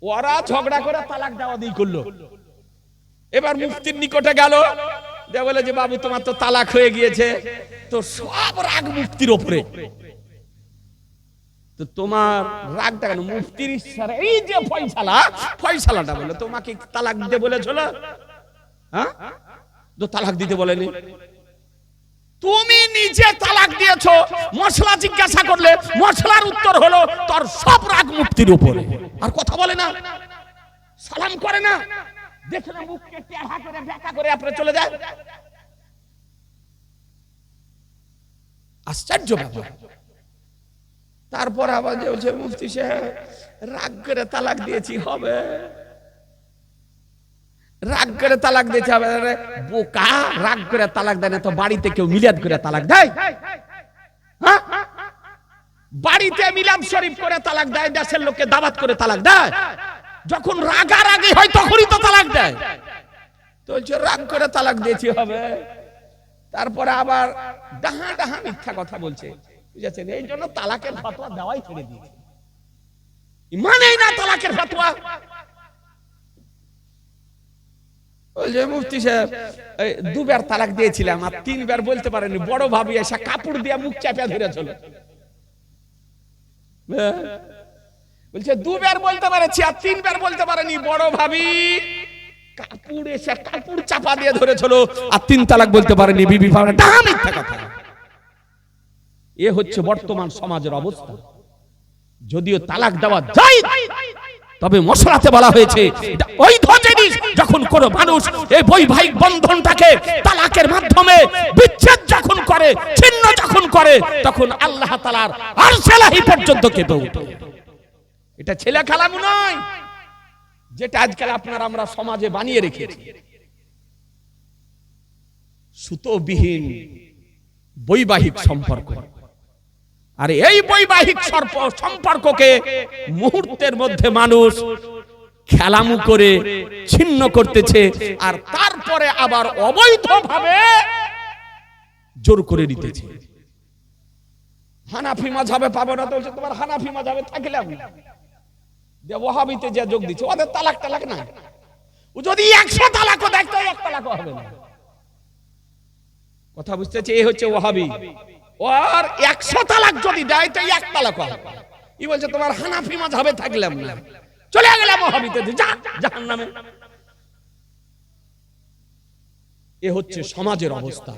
ওরা ঝগড়া করে তালাক দেওয়া দিয়ে করলো। এবার মুফতির নিকটে গেল, যে বলে যে বাবু তোমার তো তালাক হয়ে গিয়েছে, তো সব রাগ মুফতির ওপরে। তো তোমার রাগটা কেন? মুফতির ইশারা, এই যে ফয়সালাটা বলে তোমাকে তালাক দিতে বলেছিল, হ্যাঁ তো তালাক দিতে বলেনি, তুমি নিজে তালাক দিয়েছো। মশলা জিজ্ঞাসা করলে মশলার উত্তর হলো তোর সব রাগ মুফতির উপরে, আর কথা বলে না, সালাম করে না, দেখে না মুখকে টেढ़ा করে বেঁকা করে আপনি চলে যায়। আশ্চর্য ব্যাপার। তারপর আবার যে মুফতি সাহেব রাগ করে তালাক দিয়েছি হবে, রাগ করে তালাক দিতে হবে। বোকা, রাগ করে তালাক দেয় না তো বাড়িতে কেউ মিলাদ করে তালাক দেয়? হ্যাঁ, বাড়িতে মিলাদ শরীফ করে তালাক দেয়, দেশের লোককে দাওয়াত করে তালাক দেয়? যখন রাগারাগি হয় তখনই তো তালাক দেয়। তো রাগ করে তালাক দিয়েছি হবে, তারপরে আবার ডাহা ডাহা মিথ্যা কথা বলছে, বুঝেছেন? এই জন্য তালাকের ফতোয়া দেওয়াই ছেড়ে দিয়েছে, মানেই না তালাকের ফতোয়া। বলছে মুফতি সাহেব 2বার তালাক দিয়েছিলাম, আর 3বার বলতে পারেনি, বড় ভাবি এসে কাপড় দিয়ে মুখ চাপা ধরেছিল। বলছে 2বার বলতে পারেছি আর 3বার বলতে পারেনি, বড় ভাবি কাপড় এসে কাপড় চাপা দিয়ে ধরেছিল, আর 3 তালাক বলতে পারেনি, বিবি ভাবে ডাহা মিথ্যা কথা। এ হচ্ছে বর্তমান সমাজের অবস্থা। যদিও তালাক দেওয়া যায়, তবে মশলাতে বলা হয়েছে ওই ধৈর্য জিনিস যখন কোনো মানুষ এই বৈবাহিক বন্ধনটাকে তালাকের মাধ্যমে বিচ্ছেদ যখন করে, ছিন্ন যখন করে, তখন আল্লাহ তাআলার আরশেলাহি পর্যন্ত কেঁপে ওঠে। এটা ছেলে খেলামু নয়, যেটা আজকাল আপনারা আমরা সমাজে বানিয়ে রেখেছি। সুতোবিহীন বৈবাহিক সম্পর্ক, আর এই বৈবাহিক সম্পর্ককে মুহূর্তের মধ্যে মানুষ খেলামু করে ছিন্ন করতেছে, আর তারপরে আবার অবৈধভাবে জোর করে দিতেছে। হানাফি মাযহাবে পাবো না তো বলছে তোমার হানাফি মাযহাবে থাকলাম যে ওয়াহাবিতে যে যোগ দিচ্ছে ওদের তালাক তালাক না, ও যদি 100 তালাকও দেয় তো 1 তালাকও হবে না। কথা বুঝতেছে? এই হচ্ছে ওয়াহাবি। আর 100 তালাক যদি দেয় তো 1 তালাকও হবে। ই বলছে তোমার হানাফি মাযহাবে থাকলাম না, চলে গেলাম ওয়াহাবিতে, যা জাহান্নামে। এ হচ্ছে সমাজের অবস্থা।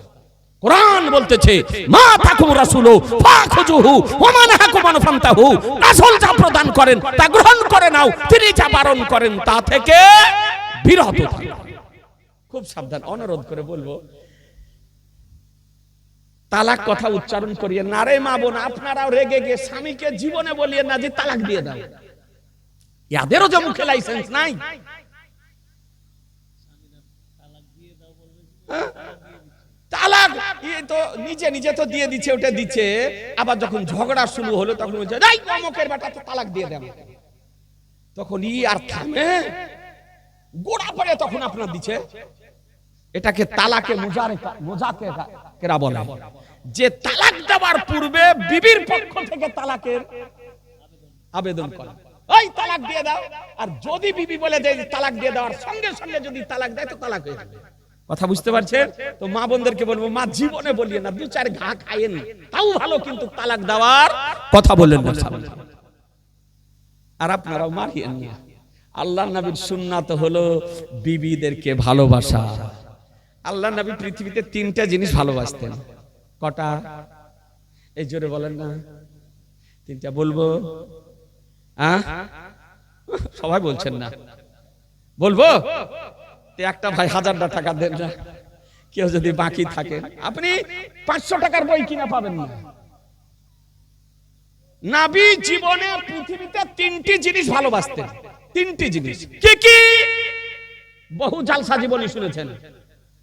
কোরআন বলতেছে মা তাকুম রাসূলু ফাখুজুহু ওয়া মা নাহাকুম আনহু ফান্তাহু, রাসূল যা প্রদান করেন তা গ্রহণ করে নাও, তিনি যা বারণ করেন তা থেকে বিরত থাকো। খুব সাবধান, অনুরোধ করে বলবো, তালাক কথা উচ্চারণ করিয়ে না রে মা বোন, আপনারাও রেগে গিয়ে স্বামীকে জীবনে বলিয়ে না যে তালাক দিয়ে দাও। এদেরও যে মুখে লাইসেন্স নাই। তালাক তো নিজে নিজে তো দিয়ে দিচ্ছে, ওটা দিচ্ছে, আবার যখন ঝগড়া শুরু হলো তখন বলছে এই অমুকের বেটা তো তালাক দিয়ে দেন, তখন আর থামে গোড়া পড়ে তখন আপনার দিচ্ছে। এটাকে তালাকে মুজাকেরা বলে, যে তালাক দেওয়ার পূর্বে বিবির পক্ষ থেকে তালাকের আবেদন করে, ওই তালাক দিয়ে দাও। আর যদি বিবি বলে দেয় তালাক দিয়ে দেওয়ার সঙ্গে সঙ্গে যদি তালাক দেয় তো তালাক হয়ে যাবে। কথা বুঝতে পারছেন তো? মা বোনদেরকে বলবো, মা জীবনে বলিয়ে না, 2-4 ঘা খায়েন তাও ভালো, কিন্তু তালাক দেওয়ার কথা বললেন না। আর আপনারাও মারিয়েন না। আল্লাহর নবীর সুন্নাত হলো বিবিদেরকে ভালোবাসা। আল্লাহর নবী পৃথিবীতে 3টা জিনিস ভালোবাসতেন। কটা? এই জোরে বলেন না। 3টা বলবো? সবাই বলছেন না, বলবো? একটা ভাই 1000 টাকা দেন না, কেউ যদি বাকি থাকে। আপনি 500 টাকার বই কিনা পাবেন না। নবী জীবনে পৃথিবীতে 3টি জিনিস ভালোবাসতেন। 3টি জিনিস কি কি? বহু জালসা জীবনী শুনেছেন,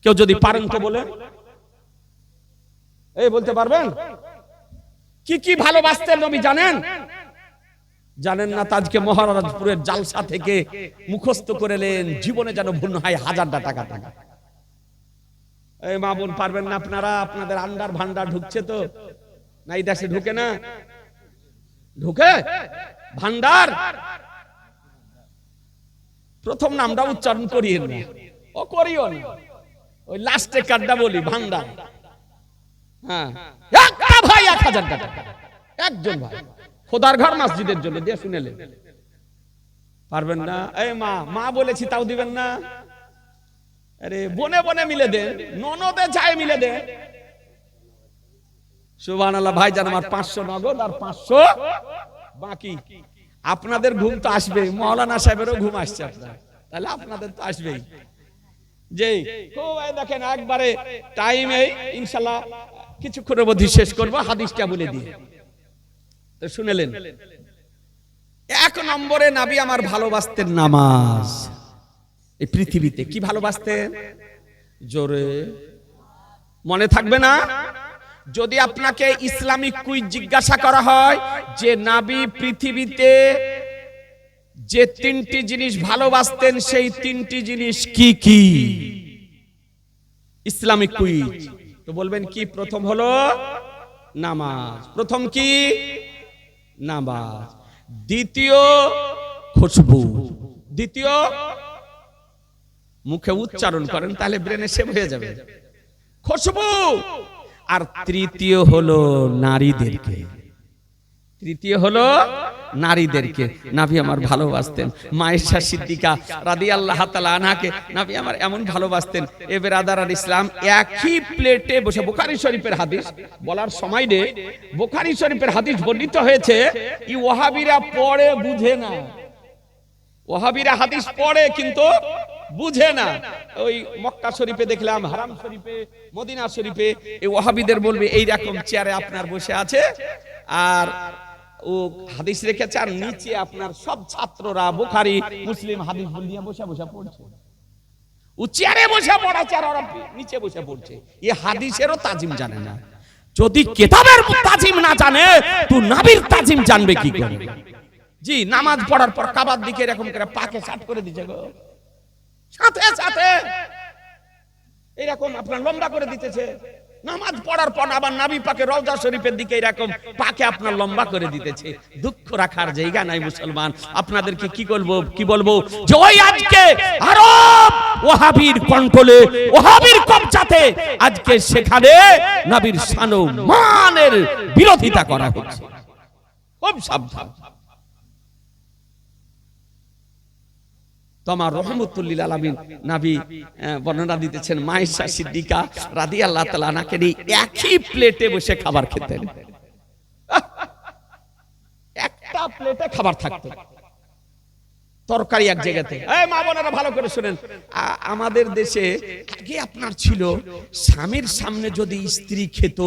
কেউ যদি পারেন তো বলেন। এই বলতে পারবেন কি কি ভালোবাসতেন নবী জানেন? জানেন না? আজকে মহারাজপুরের জালসা থেকে মুখস্থ করেলেন, জীবনে যেন ভুল হয় 1000 টাকা টাকা। এই মা বোন পারবেন না আপনারা? আপনাদের আন্ডার ভান্ডার ঢুকছে তো না? এই দেশে ঢুকে না? ঢুকে ভান্ডার। প্রথম নামটা উচ্চারণ করিয়েন না, ও করিও না, ওই লাস্টে কার্ডটা বলি ভান্ডার। হ্যাঁ, একটা ভাই 1000 টাকা, একজন ভাই খোদার ঘর মসজিদের জন্য দিয়ে শুনেলেন। পারবেন না? এই মা মা বলেছি তাও দিবেন না? আরে বনে বনে মিলে দেন, ননদে যায় মিলে দেন। সুবহানাল্লাহ। ভাইজান আমার 500 নগদ আর 500 বাকি। আপনাদের ঘুম তো আসবেই, মাওলানা সাহেবেরও ঘুম আসছে আপনার, তাহলে আপনাদের তো আসবেই। যে খুব দেখেন একবারে টাইমে ইনশাআল্লাহ কিছুক্ষণের মধ্যে শেষ করব, হাদিসটা বলে দিয়ে তো শুনেলেন। 1 নম্বরে নবী আমার ভালোবাসতেন নামাজ। এই পৃথিবীতে কি ভালোবাসতেন? জোরে মনে থাকবে না? যদি আপনাকে ইসলামিক কুইজ জিজ্ঞাসা করা হয় যে নবী পৃথিবীতে যে 3টি জিনিস ভালোবাসতেন, সেই 3টি জিনিস কি কি? ইসলামিক কুইজ তো বলবেন কি? প্রথম হলো নামাজ। প্রথম কি? নামাজ। দ্বিতীয় খুশবু। দ্বিতীয় মুখে উচ্চারণ করেন তাহলে ব্রেনে সেভ হয়ে যাবে, খুশবু। আর তৃতীয় হলো নারীদেরকে। তৃতীয় হলো নারীদেরকে নবী আমার ভালোবাসতেন। মায়েশা সিদ্দিকা রাদিয়াল্লাহু তাআলা আনহাকে নবী আমার এমন ভালোবাসতেন, এ বেরাদার ইসলাম, একই প্লেটে বসে। বুখারী শরীফের হাদিস বলার সময় নেই, বুখারী শরীফের হাদিস বর্ণিত হয়েছে। ই ওয়াহাবিরা পড়ে বুঝে না, ওয়াহাবিরা হাদিস পড়ে কিন্তু বুঝে না। ওই মক্কা শরীফে দেখলাম, হারাম শরীফে, মদিনা শরীফে এই ওয়াহাবিদের বলবে এইরকম চেয়ারে আপনার বসে আছে, আর ও হাদিস রেখেছে, আর নিচে আপনার সব ছাত্ররা বুখারী মুসলিম হাদিস বলিয়ে বসে বসে পড়ছে। ও চেয়ারে বসে পড়াচ্ছে আর ওরা নিচে বসে পড়ছে। এই হাদিসেরও তাজিম জানে না। যদি কিতাবের তাজিম না জানে তো নবীর তাজিম জানবে কি করে? জি, নামাজ পড়ার পর কাবার দিকে এরকম করে পাকে সাট করে দিচ্ছে গো, সাথে সাথে এরকম আপনার লম্বা করে দিতেছে। নামাজ পড়ার পর আবার নবী পাকের রওজা শরীফের দিকে এরকম পাকে আপনার লম্বা করে দিতেছে। দুঃখ রাখার জায়গা নাই মুসলমান। আপনাদেরকে কি বলবো যে ওই আজকে আরব ওয়াহাবির কন্ট্রোলে, ওয়াহাবির কবজাতে আজকে সেখানে নবীর শান ও মানের বিরোধিতা করা হচ্ছে। খুব সাবধান। তোমার রহমতুল্লিল আলামিন নবী বর্ণনা দিতেছেন, মায়েশা সিদ্দিকা রাদিয়াল্লাহু তাআলা আনহাকে নিয়ে একই প্লেটে বসে খাবার খেতেন। একটা প্লেটে খাবার থাকতো, তরকারি এক জায়গাতে। এই মা বোনেরা ভালো করে শুনেন, আমাদের দেশে আগে আপনার ছিল স্বামীর সামনে যদি স্ত্রী খেত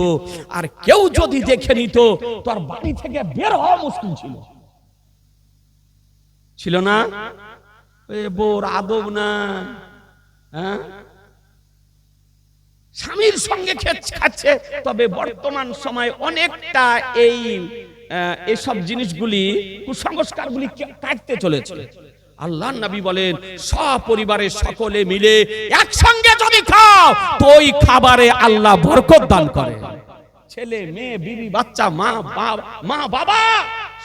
আর কেউ যদি দেখে নিত, তোর বাড়ি থেকে বের হওয়া মুশকিল ছিল। ছিল না? বোর আদব না, স্বামীর সঙ্গে খাচ্ছে। তবে বর্তমান সময় অনেকটা এইসব জিনিসগুলি, কুসংস্কারগুলি কাটতে চলেছে। আল্লাহর নবী বলেন, সপরিবারে সকলে মিলে একসঙ্গে যদি খাও তো ওই খাবারে আল্লাহ বরকত দান করে। ছেলে মেয়ে বিবি বাচ্চা মা বাবা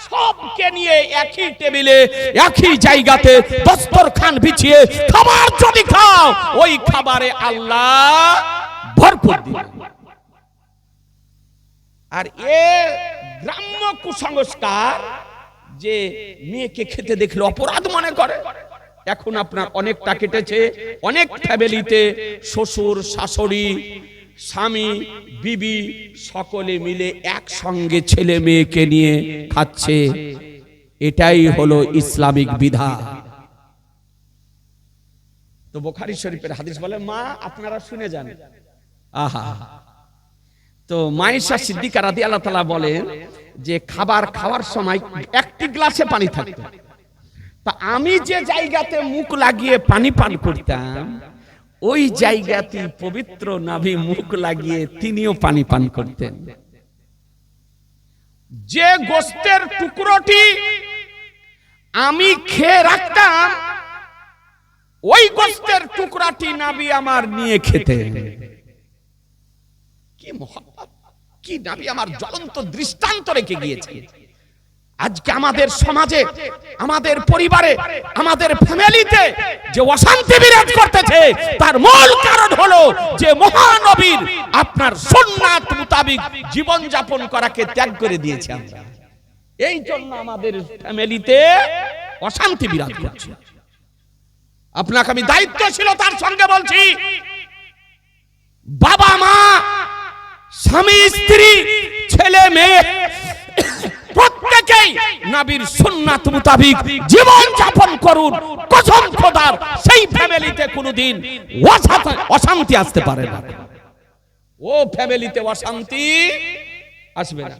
সবকে নিয়ে একই টেবিলে একই জায়গাতে দস্তরখান বিছিয়ে খাবার যদি খাও, ওই খাবারে আল্লাহ বরকত দিবেন। আর এর গ্রাম্য কুসংস্কার যে মেয়েকে খেতে দেখলে অপরাধ মনে করে, এখন আপনার অনেকটা কেটেছে। অনেক ফ্যামিলিতে শ্বশুর শাশুড়ি স্বামী বিবি সকলে মিলে একসঙ্গে ছেলে মেয়েকে নিয়ে খাচ্ছে। এটাই হলো ইসলামিক বিধান। তো বুখারী শরীফের হাদিস বলে, মা আপনারা শুনে যান। আহা, তো মায়েশা সিদ্দিকা রাদিয়াল্লাহু তাআলা বলেন যে খাবার খাওয়ার সময় একটি গ্লাসে পানি থাকতো। তা আমি যে জায়গাতে মুখ লাগিয়ে পানি পান করতাম, ওই জায়গাতে পবিত্র নবী মুখ লাগিয়ে তিনিও পানি পান করতেন। যে গোশতের টুকরোটি আমি খেয়ে রাখতাম, ওই গোশতের টুকরাটি নবী আমার নিয়ে খেতেন। কি মহব্বত, কি নবী আমার জ্বলন্ত দৃষ্টান্ত রেখে গিয়েছে। আজকে আমাদের সমাজে, আমাদের পরিবারে, আমাদের ফ্যামিলিতে যে অশান্তি বিরাজ করতেছে, তার মূল কারণ হলো যে মহানবীর আপনার সুন্নাত মোতাবেক জীবন যাপন করাকে ত্যাগ করে দিয়েছে আমরা। এই জন্য আমাদের ফ্যামিলিতে অশান্তি বিরাজ করছে। আপনাকে আমি দায়িত্বশীলতার সঙ্গে বলছি, বাবা মা স্বামী স্ত্রী ছেলে মেয়ে প্রত্যেকেই নবীর সুন্নাত মোতাবেক জীবন যাপন করুন। কসম খোদার, সেই ফ্যামিলিতে কোনোদিন অশান্তি আসতে পারে না। ও ফ্যামিলিতে অশান্তি আসবে না।